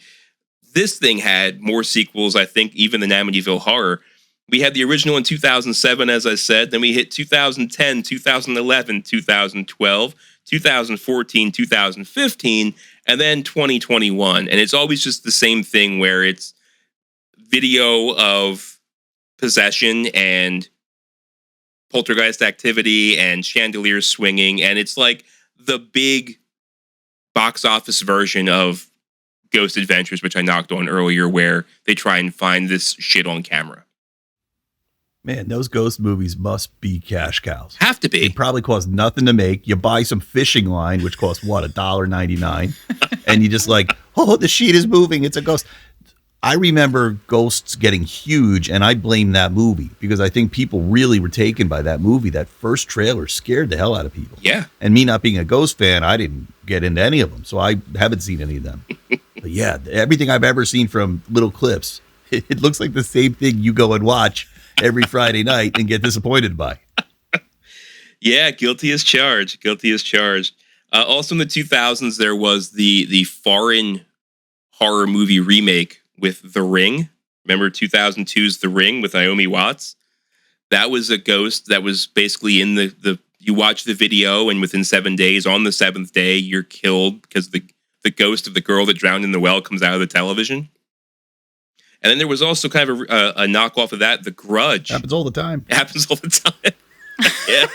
this thing had more sequels, I think, even than Amityville Horror. We had the original in 2007, as I said. Then we hit 2010, 2011, 2012, 2014, 2015, and then 2021. And it's always just the same thing where it's video of possession and poltergeist activity and chandeliers swinging. And it's like the big box office version of Ghost Adventures, which I knocked on earlier, where they try and find this shit on camera. Man, those ghost movies must be cash cows. Have to be. They probably cost nothing to make. You buy some fishing line, which costs what, $1.99, and you just like, oh, the sheet is moving. It's a ghost. I remember ghosts getting huge, and I blame that movie because I think people really were taken by that movie. That first trailer scared the hell out of people. Yeah. And me not being a ghost fan, I didn't get into any of them, so I haven't seen any of them. But yeah, everything I've ever seen from little clips, it looks like the same thing you go and watch every Friday night and get disappointed by. Yeah, guilty as charged. Guilty as charged. Also in the 2000s, there was the foreign horror movie remake with The Ring. Remember 2002's The Ring with Naomi Watts? That was a ghost that was basically in the you watch the video, and within 7 days, on the 7th day, you're killed because the ghost of the girl that drowned in the well comes out of the television. And then there was also kind of a knockoff of that, The Grudge. Happens all the time. It happens all the time. Yeah.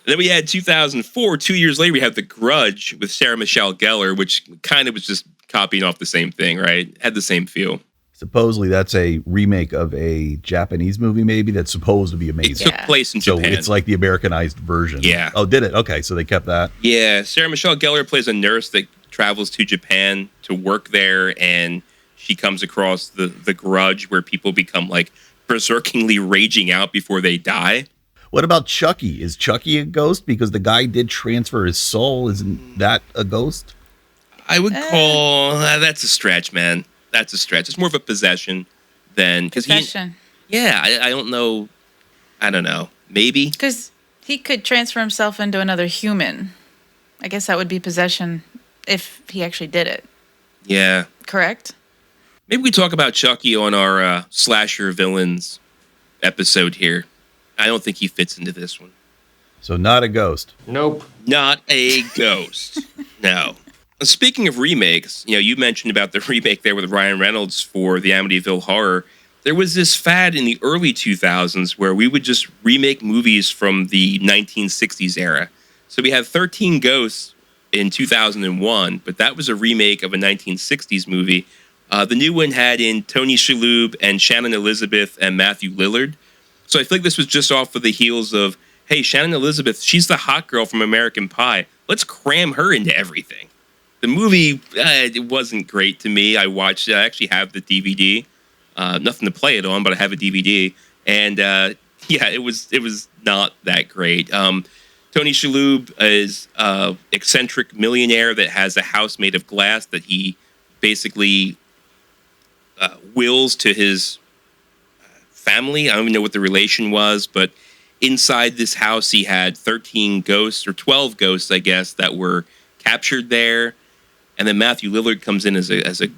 And then we had 2004, 2 years later, we had The Grudge with Sarah Michelle Gellar, which kind of was just copying off the same thing, right? Had the same feel. Supposedly that's a remake of a Japanese movie, maybe, that's supposed to be It amazing. took place in Japan. So it's like the Americanized version. Yeah. Oh, did it? Okay, so they kept that. Yeah, Sarah Michelle Gellar plays a nurse that travels to Japan to work there, and she comes across the Grudge, where people become like berserkingly raging out before they die. What about Chucky? Is Chucky a ghost? Because the guy did transfer his soul. Isn't that a ghost? I would call that's a stretch, man. That's a stretch. It's more of a possession than Possession. I don't know. I don't know. Maybe Because he could transfer himself into another human. I guess that would be possession if he actually did it. Yeah. Correct? Maybe we talk about Chucky on our slasher villains episode here. I don't think he fits into this one. So not a ghost. Nope. Not a ghost. No. Speaking of remakes, you mentioned about the remake there with Ryan Reynolds for the Amityville Horror. There was this fad in the early 2000s where we would just remake movies from the 1960s era. So we had 13 Ghosts in 2001, but that was a remake of a 1960s movie. The new one had in Tony Shalhoub and Shannon Elizabeth and Matthew Lillard. So I feel like this was just off of the heels of, hey, Shannon Elizabeth, she's the hot girl from American Pie. Let's cram her into everything. The movie, it wasn't great to me. I watched it. I actually have the DVD. Nothing to play it on, but I have a DVD. And yeah, it was not that great. Tony Shalhoub is an eccentric millionaire that has a house made of glass that he basically wills to his family. I don't even know what the relation was, but inside this house, he had 13 ghosts, or 12 ghosts, I guess, that were captured there. And then Matthew Lillard comes in as a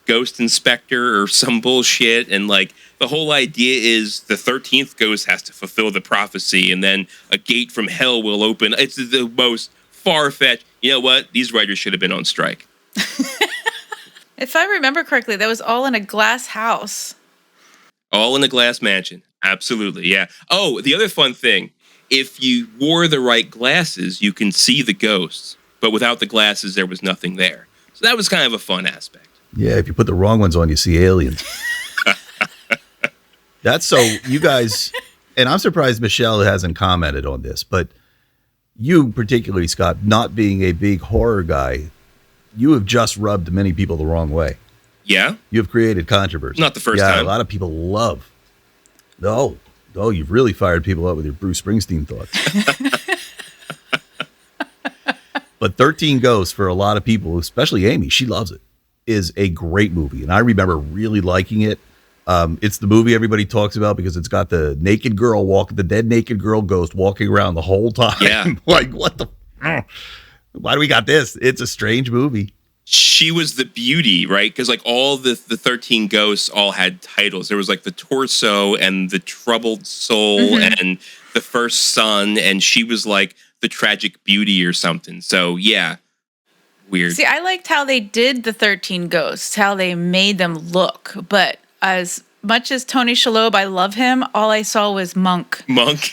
ghost inspector or some bullshit. And like the whole idea is the 13th ghost has to fulfill the prophecy, and then a gate from hell will open. It's the most far-fetched. You know what? These writers should have been on strike. If I remember correctly, that was all in a glass house. All in a glass mansion. Absolutely, yeah. Oh, the other fun thing, if you wore the right glasses, you can see the ghosts. But without the glasses, there was nothing there. So that was kind of a fun aspect. Yeah, if you put the wrong ones on, you see aliens. That's so you guys, and I'm surprised Michele hasn't commented on this, but you particularly, Scott, not being a big horror guy, you have just rubbed many people the wrong way. Yeah? You have created controversy. Not the first yeah, time. A lot of people love. No, you've really fired people up with your Bruce Springsteen thoughts. But 13 Ghosts, for a lot of people, especially Amy, she loves it, is a great movie. And I remember really liking it. It's the movie everybody talks about because it's got the dead naked girl ghost walking around the whole time. Yeah. Like, what the? Why do we got this? It's a strange movie. She was the beauty, right? Because like all the 13 ghosts all had titles. There was like the torso and the troubled soul and the first son, and she was like the tragic beauty or something. So yeah, weird. See, I liked how they did the 13 ghosts, how they made them look. But as much as Tony Shalhoub, I love him, all I saw was Monk. Because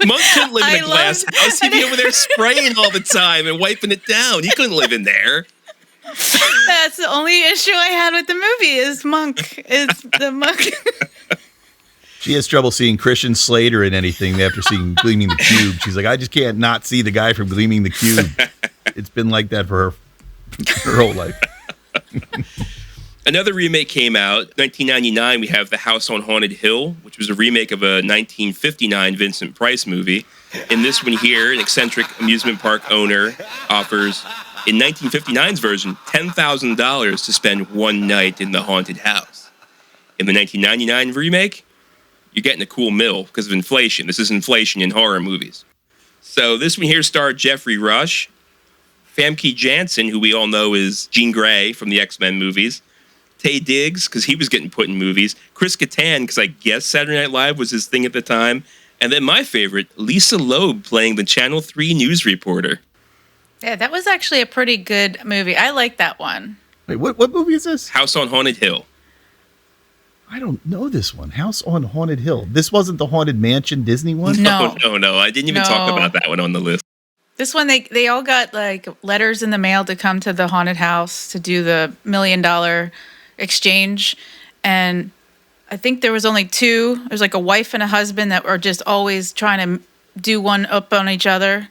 Monk couldn't live in a glass house. He'd be over there spraying all the time and wiping it down. He couldn't live in there. That's the only issue I had with the movie is Monk. It's the Monk. She has trouble seeing Christian Slater in anything after seeing Gleaming the Cube. She's like, I just can't not see the guy from Gleaming the Cube. It's been like that for her whole life. Another remake came out, 1999. We have The House on Haunted Hill, which was a remake of a 1959 Vincent Price movie. In this one here, an eccentric amusement park owner offers, in 1959's version, $10,000 to spend one night in the haunted house. In the 1999 remake, you're getting a cool mill because of inflation. This is inflation in horror movies. So this one here starred Jeffrey Rush, Famke Janssen, who we all know is Jean Grey from the X-Men movies, Taye Diggs, because he was getting put in movies, Chris Kattan, because I guess Saturday Night Live was his thing at the time, and then my favorite, Lisa Loeb, playing the Channel 3 news reporter. Yeah, that was actually a pretty good movie. I like that one. Wait, what movie is this? House on Haunted Hill. I don't know this one. House on Haunted Hill. This wasn't the Haunted Mansion Disney one? No. No. I didn't even talk about that one on the list. This one, they all got like letters in the mail to come to the haunted house to do the $1 million exchange. And I think there was only two. There's like a wife and a husband that were just always trying to do one up on each other.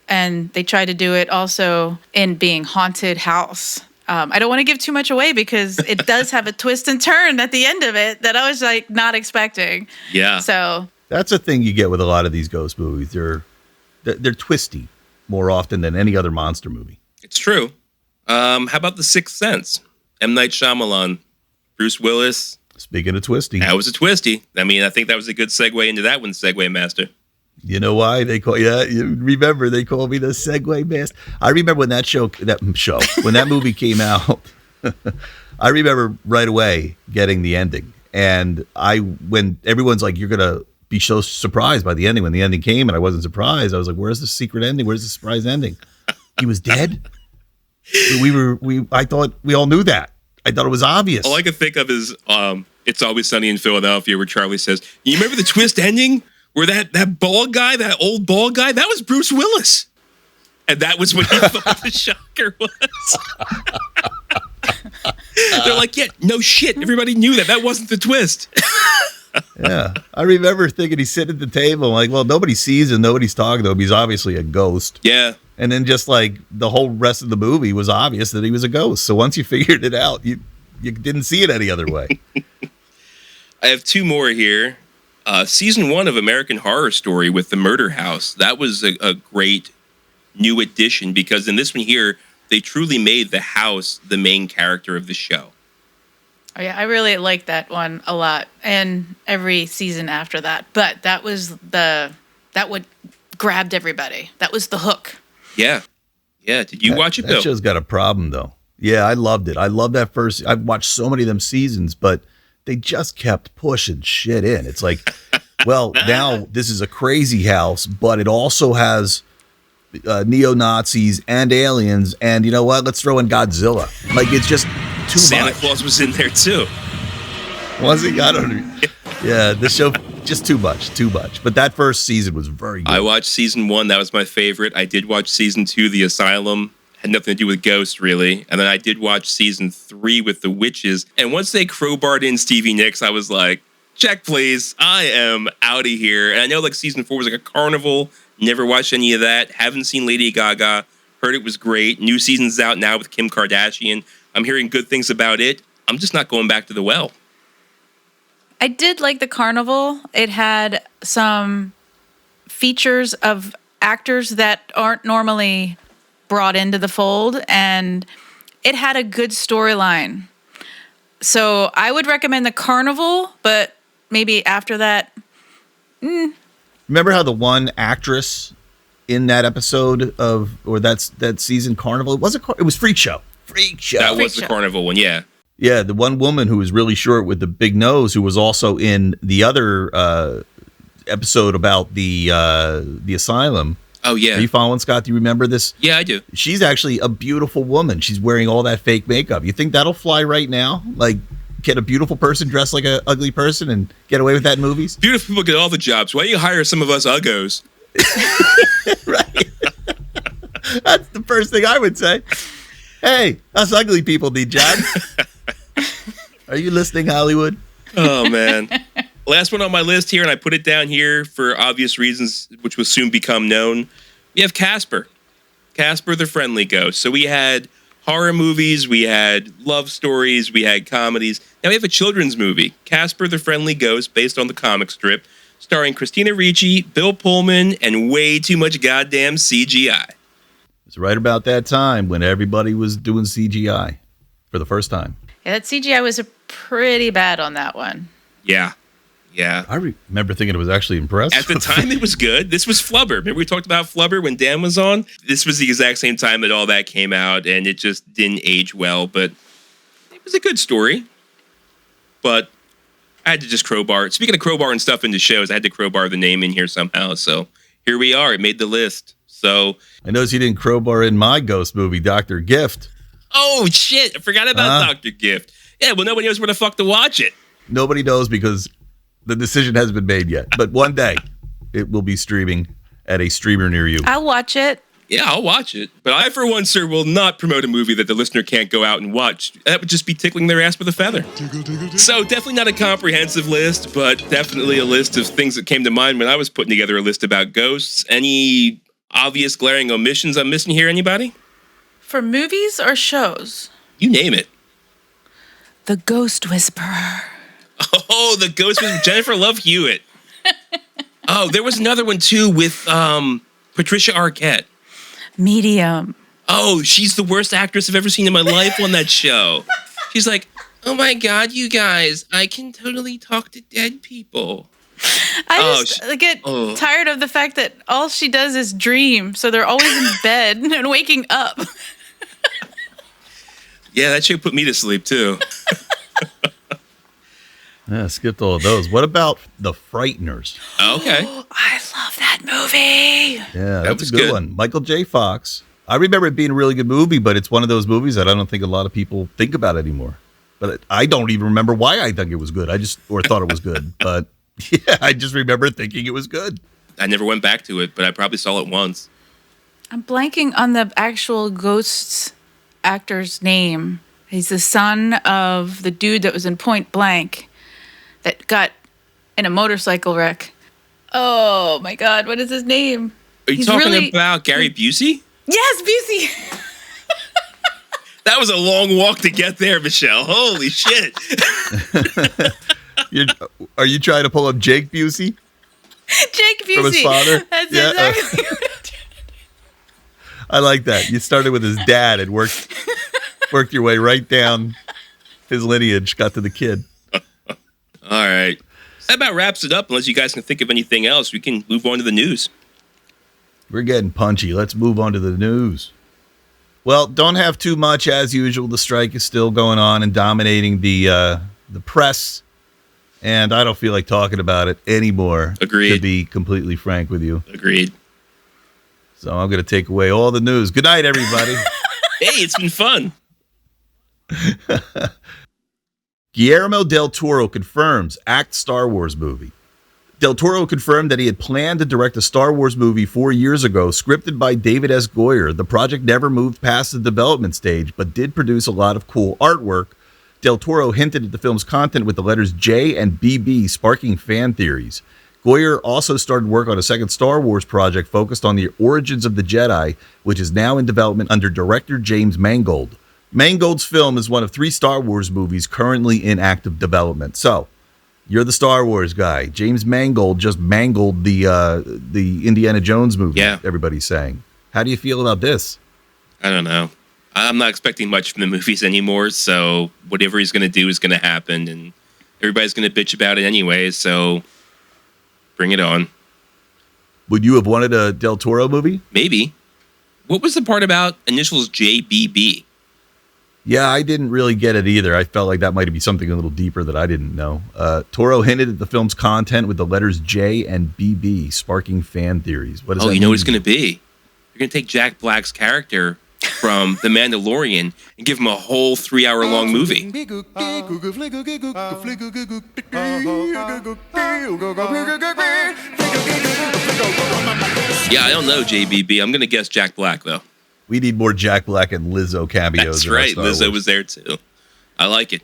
And they tried to do it also in being haunted house. I don't want to give too much away because it does have a twist and turn at the end of it that I was like not expecting. Yeah. So that's a thing you get with a lot of these ghost movies. They're twisty more often than any other monster movie. It's true. How about The Sixth Sense? M. Night Shyamalan, Bruce Willis. Speaking of twisty. That was a twisty. I mean, I think that was a good segue into that one, Segue Master. You know why they call you remember they called me the Segway Master. I remember when when that movie came out, I remember right away getting the ending. And when everyone's like, you're gonna be so surprised by the ending, when the ending came and I wasn't surprised, I was like, where's the secret ending? Where's the surprise ending? He was dead? I thought we all knew that. I thought it was obvious. All I could think of is It's Always Sunny in Philadelphia, where Charlie says, you remember the twist ending? Where that bald guy, that old bald guy, that was Bruce Willis. And that was what he thought the shocker was. They're like, yeah, no shit. Everybody knew that. That wasn't the twist. Yeah. I remember thinking he's sitting at the table. I'm like, well, nobody sees him. Nobody's talking to him. He's obviously a ghost. Yeah. And then just like the whole rest of the movie was obvious that he was a ghost. So once you figured it out, you didn't see it any other way. I have two more here. Season 1 of American Horror Story with the Murder House. That was a great new addition because in this one here, they truly made the house the main character of the show. Oh yeah, I really liked that one a lot, and every season after that. But that what grabbed everybody. That was the hook. Yeah. Did you watch it, That Bill? show's got a problem, though. Yeah, I loved it. I love that first. I've watched so many of them seasons, but they just kept pushing shit in. It's like, well, now this is a crazy house, but it also has neo-Nazis and aliens, and you know what? Let's throw in Godzilla. Like, it's just too Santa much. Claus was in there too. Was he? I don't know. Yeah, this show, just too much. But that first season was very good. I watched season 1. That was my favorite. I did watch season 2, The Asylum. Had nothing to do with ghosts, really. And then I did watch season 3 with the witches. And once they crowbarred in Stevie Nicks, I was like, check, please. I am out of here. And I know like season 4 was like a carnival. Never watched any of that. Haven't seen Lady Gaga. Heard it was great. New season's out now with Kim Kardashian. I'm hearing good things about it. I'm just not going back to the well. I did like the carnival. It had some features of actors that aren't normally brought into the fold, and it had a good storyline. So I would recommend the carnival, but maybe after that. Remember how the one actress in that episode that season Carnival, it was Freak Show. That was the carnival one, yeah. Yeah, the one woman who was really short with the big nose, who was also in the other episode about the asylum. Oh, yeah. Are you following, Scott? Do you remember this? Yeah, I do. She's actually a beautiful woman. She's wearing all that fake makeup. You think that'll fly right now? Like, get a beautiful person dressed like an ugly person and get away with that in movies? Beautiful people get all the jobs. Why don't you hire some of us uggos? Right. That's the first thing I would say. Hey, us ugly people need jobs. Are you listening, Hollywood? Oh, man. Last one on my list here, and I put it down here for obvious reasons, which will soon become known. We have Casper. Casper the Friendly Ghost. So we had horror movies, we had love stories, we had comedies. Now we have a children's movie, Casper the Friendly Ghost, based on the comic strip, starring Christina Ricci, Bill Pullman, and way too much goddamn CGI. It's right about that time when everybody was doing CGI for the first time. Yeah, that CGI was pretty bad on that one. Yeah. I remember thinking it was actually impressive. At the time, it was good. This was Flubber. Remember we talked about Flubber when Dan was on? This was the exact same time that all that came out, and it just didn't age well, but it was a good story. But I had to just crowbar. Speaking of crowbarring stuff into shows, I had to crowbar the name in here somehow. So here we are. It made the list. So I noticed you didn't crowbar in my ghost movie, Dr. Gift. oh, shit. I forgot about Dr. Gift. Yeah, well, nobody knows where the fuck to watch it. Nobody knows because the decision hasn't been made yet. But one day it will be streaming at a streamer near you. I'll watch it. Yeah, I'll watch it. But I, for one, sir, will not promote a movie that the listener can't go out and watch. That would just be tickling their ass with a feather. So definitely not a comprehensive list, but definitely a list of things that came to mind when I was putting together a list about ghosts. Any obvious glaring omissions I'm missing here, anybody? For movies or shows? You name it. The Ghost Whisperer. Oh, the ghost was Jennifer Love Hewitt. Oh, there was another one, too, with Patricia Arquette. Medium. Oh, she's the worst actress I've ever seen in my life on that show. She's like, oh my God, you guys, I can totally talk to dead people. I get tired of the fact that all she does is dream. So they're always in bed and waking up. Yeah, that show put me to sleep, too. Yeah, skipped all of those. What about The Frighteners? Okay. I love that movie. Yeah, that's was a good good. one. Michael J. Fox. I remember it being a really good movie, but it's one of those movies that I don't think a lot of people think about anymore. But I don't even remember why I think it was good. Or thought it was good. But yeah, I just remember thinking it was good. I never went back to it, but I probably saw it once. I'm blanking on the actual Ghosts actor's name. He's the son of the dude that was in Point Blank that got in a motorcycle wreck. Oh my God, what is his name? Are you talking about Gary Busey? Yes, Busey. That was a long walk to get there, Michelle. Holy shit. Are you trying to pull up Jake Busey Jake Busey. from his father? That's Yeah, exactly what I like that. You started with his dad and worked your way right down his lineage, got to the kid. All right. That about wraps it up. Unless you guys can think of anything else, we can move on to the news. We're getting punchy. Let's move on to the news. Well, don't have too much as usual. The strike is still going on and dominating the press, and I don't feel like talking about it anymore. Agreed. To be completely frank with you. Agreed. So I'm going to take away all the news. Good night, everybody. Hey, it's been fun. Guillermo del Toro confirms act Star Wars movie. Del Toro confirmed that he had planned to direct a Star Wars movie 4 years ago, scripted by David S. Goyer. The project never moved past the development stage, but did produce a lot of cool artwork. Del Toro hinted at the film's content with the letters J and BB, sparking fan theories. Goyer also started work on a second Star Wars project focused on the origins of the Jedi, which is now in development under director James Mangold. Mangold's film is one of 3 Star Wars movies currently in active development. So, you're the Star Wars guy. James Mangold just mangled the Indiana Jones movie, Yeah. everybody's saying. How do you feel about this? I don't know. I'm not expecting much from the movies anymore, so whatever he's going to do is going to happen, and everybody's going to bitch about it anyway, so bring it on. Would you have wanted a Del Toro movie? Maybe. What was the part about initials JBB? Yeah, I didn't really get it either. I felt like that might be something a little deeper that I didn't know. Toro hinted at the film's content with the letters J and BB, sparking fan theories. What does that You know mean? what it's going to be? You're going to take Jack Black's character from The Mandalorian and give him a whole 3-hour-long movie. Yeah, I don't know, JBB. I'm going to guess Jack Black, though. We need more Jack Black and Lizzo cameos. That's in our right. Star Lizzo Wars. was there, too. I like it.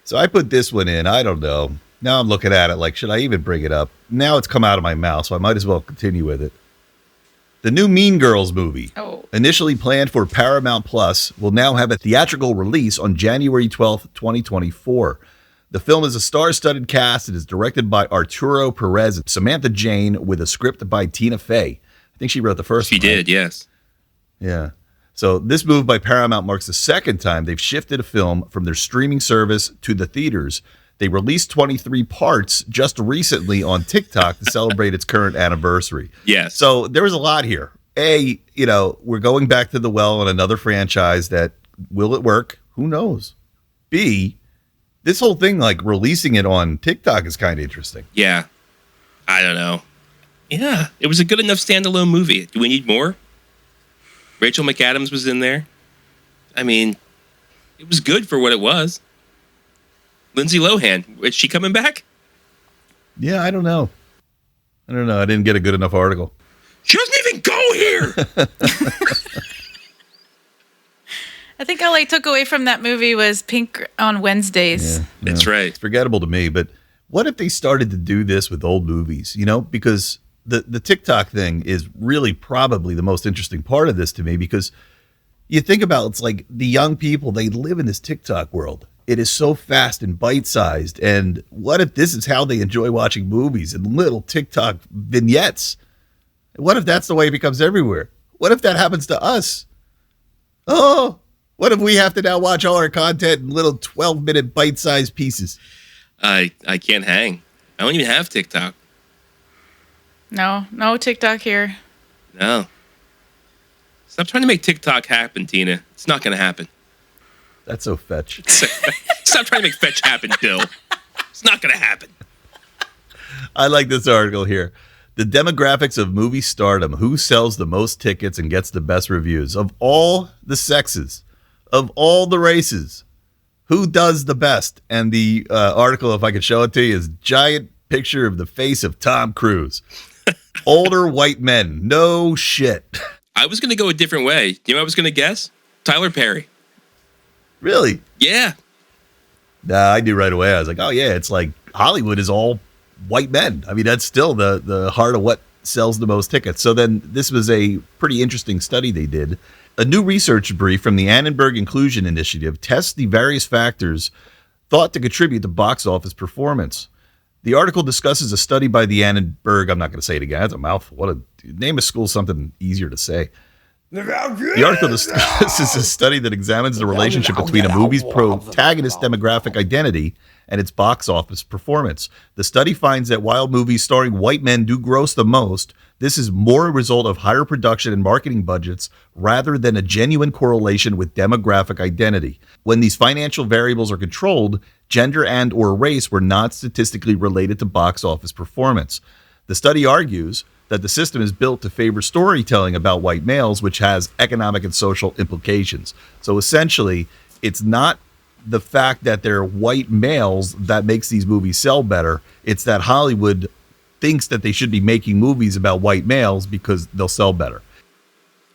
So I put this one in. I don't know. Now I'm looking at it like, should I even bring it up? Now it's come out of my mouth, so I might as well continue with it. The new Mean Girls movie, initially planned for Paramount Plus, will now have a theatrical release on January 12th, 2024. The film is a star-studded cast and is directed by Arturo Perez and Samantha Jane with a script by Tina Fey. I think she wrote the first one. She did, yes. Yeah. So this move by Paramount marks the second time they've shifted a film from their streaming service to the theaters. They released 23 parts just recently on TikTok to celebrate its current anniversary. Yes. So there was a lot here. A, we're going back to the well on another franchise that, will it work? Who knows? B, this whole thing, like releasing it on TikTok is kind of interesting. Yeah. I don't know. Yeah, it was a good enough standalone movie. Do we need more? Rachel McAdams was in there. I mean, it was good for what it was. Lindsay Lohan, is she coming back? Yeah, I don't know. I didn't get a good enough article. She doesn't even go here. I think all I took away from that movie was Pink on Wednesdays. That's right. It's forgettable to me, but what if they started to do this with old movies, because the TikTok thing is really probably the most interesting part of this to me, because you think about, it's like the young people, they live in this TikTok world. It is so fast and bite-sized. And what if this is how they enjoy watching movies and little TikTok vignettes? What if that's the way it becomes everywhere? What if that happens to us? Oh, what if we have to now watch all our content in little 12-minute bite-sized pieces? I can't hang. I don't even have TikTok. No TikTok here. No. Stop trying to make TikTok happen, Tina. It's not going to happen. That's so fetch. Stop trying to make fetch happen, Bill. It's not going to happen. I like this article here. The demographics of movie stardom. Who sells the most tickets and gets the best reviews? Of all the sexes, of all the races, who does the best? And the article, if I could show it to you, is giant picture of the face of Tom Cruise. Older white men. No shit. I was going to go a different way. You know what I was going to guess? Tyler Perry. Really? Yeah. Nah, I knew right away. I was like, oh yeah, it's like Hollywood is all white men. I mean, that's still the heart of what sells the most tickets. So then this was a pretty interesting study they did. A new research brief from the Annenberg Inclusion Initiative tests the various factors thought to contribute to box office performance. The article discusses a study by the Annenberg. I'm not going to say it again. That's a mouthful. Name a school something easier to say. The article discusses a study that examines the relationship between a movie's protagonist demographic identity and its box office performance. The study finds that while movies starring white men do gross the most, this is more a result of higher production and marketing budgets rather than a genuine correlation with demographic identity. When these financial variables are controlled, gender and or race were not statistically related to box office performance. The study argues that the system is built to favor storytelling about white males, which has economic and social implications. So essentially, it's not the fact that they're white males that makes these movies sell better. It's that Hollywood thinks that they should be making movies about white males because they'll sell better.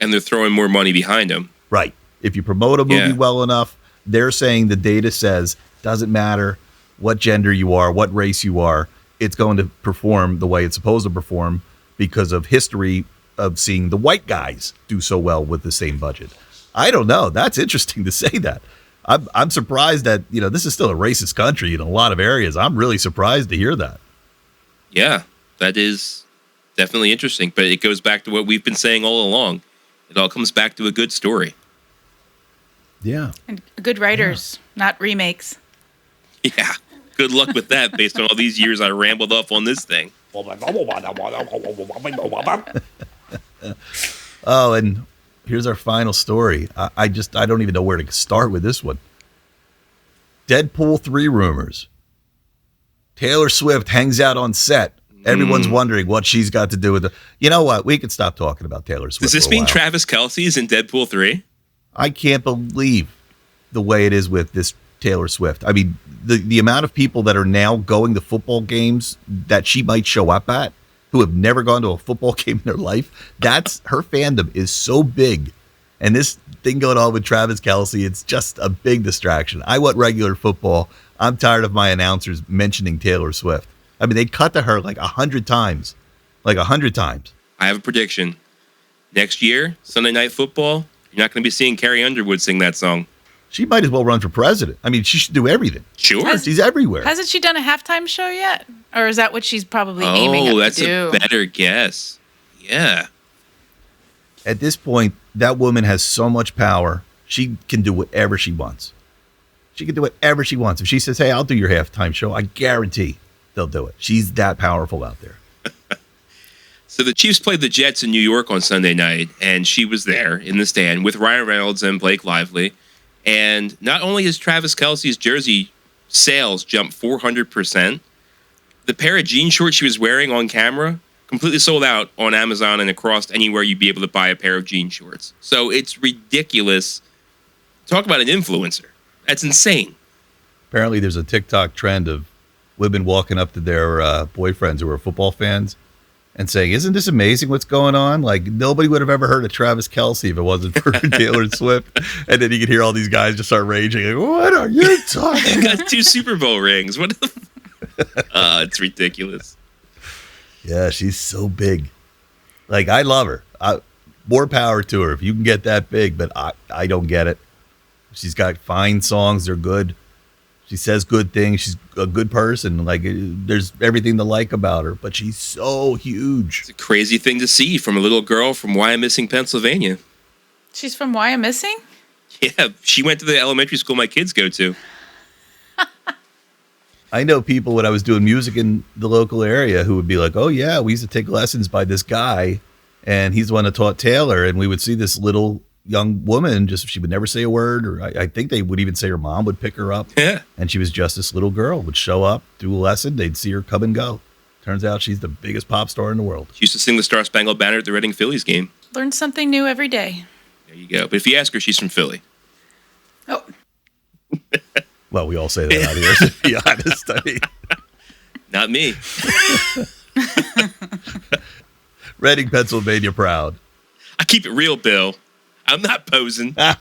And they're throwing more money behind them. Right. If you promote a movie well enough, they're saying the data says doesn't matter what gender you are, what race you are, it's going to perform the way it's supposed to perform because of history of seeing the white guys do so well with the same budget. I don't know. That's interesting to say that. I'm surprised that, this is still a racist country in a lot of areas. I'm really surprised to hear that. Yeah, that is definitely interesting. But it goes back to what we've been saying all along. It all comes back to a good story. Yeah. And good writers, not remakes. Yeah. Good luck with that based on all these years I rambled off on this thing. Oh, and here's our final story. I don't even know where to start with this one. Deadpool 3 rumors. Taylor Swift hangs out on set. Everyone's wondering what she's got to do with it. You know what? We could stop talking about Taylor Swift. Does this mean Travis Kelce is in Deadpool 3? I can't believe the way it is with this Taylor Swift. I mean, the amount of people that are now going to football games that she might show up at who have never gone to a football game in their life, that's her fandom is so big. And this thing going on with Travis Kelce, it's just a big distraction. I want regular football. I'm tired of my announcers mentioning Taylor Swift. I mean, they cut to her like 100 times. Like 100 times. I have a prediction. Next year, Sunday Night Football, you're not going to be seeing Carrie Underwood sing that song. She might as well run for president. I mean, she should do everything. Sure. She's everywhere. Hasn't she done a halftime show yet? Or is that what she's probably aiming at that's to do? a better guess. Yeah. At this point, that woman has so much power. She can do whatever she wants. She can do whatever she wants. If she says, hey, I'll do your halftime show, I guarantee they'll do it. She's that powerful out there. So the Chiefs played the Jets in New York on Sunday night, and she was there in the stand with Ryan Reynolds and Blake Lively. And not only has Travis Kelce's jersey sales jumped 400%, the pair of jean shorts she was wearing on camera completely sold out on Amazon and across anywhere you'd be able to buy a pair of jean shorts. So it's ridiculous. Talk about an influencer. That's insane. Apparently there's a TikTok trend of women walking up to their boyfriends who are football fans and saying, isn't this amazing what's going on? Like, nobody would have ever heard of Travis Kelce if it wasn't for Taylor Swift. And then you could hear all these guys just start raging. Like, what are you talking about? Got 2 Super Bowl rings. What the it's ridiculous. Yeah, she's so big. Like, I love her. More power to her if you can get that big, but I don't get it. She's got fine songs. They're good. She says good things. She's a good person. Like, there's everything to like about her, but she's so huge. It's a crazy thing to see from a little girl from Wyomissing, Pennsylvania. She's from Wyomissing? Yeah, she went to the elementary school my kids go to. I know people when I was doing music in the local area who would be like, oh, yeah, we used to take lessons by this guy, and he's the one that taught Taylor, and we would see this little young woman, just she would never say a word, or I think they would even say her mom would pick her up. Yeah. And she was just this little girl, would show up, do a lesson, they'd see her come and go. Turns out she's the biggest pop star in the world. She used to sing the Star Spangled Banner at the Reading Phillies game. Learn something new every day. There you go. But if you ask her, she's from Philly. Oh. Well, we all say that out here, to be honest. I mean, not me. Reading, Pennsylvania, proud. I keep it real, Bill. I'm not posing. I'm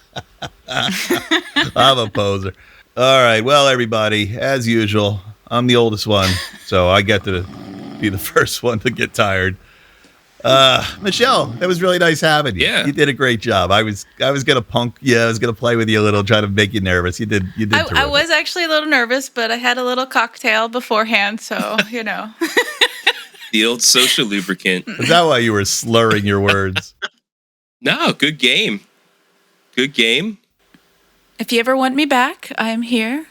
a poser. All right. Well, everybody, as usual, I'm the oldest one, so I get to be the first one to get tired. Michelle, that was really nice having you. Yeah. You did a great job. I was gonna punk you. I was gonna play with you a little, try to make you nervous. You did I terrific. was actually a little nervous, but I had a little cocktail beforehand, so you know. The old social lubricant. Is that why you were slurring your words? No, good game. Good game. If you ever want me back, I am here.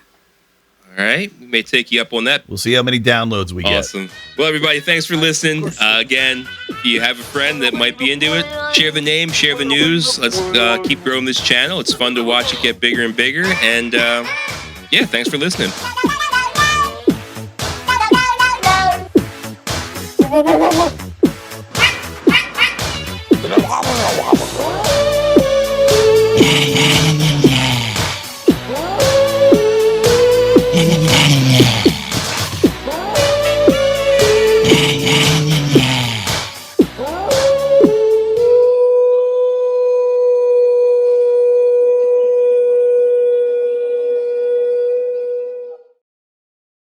All right. We may take you up on that. We'll see how many downloads we get. Awesome. Well, everybody, thanks for listening. Again, if you have a friend that might be into it, share the name, share the news. Let's keep growing this channel. It's fun to watch it get bigger and bigger. And yeah, thanks for listening. Wow.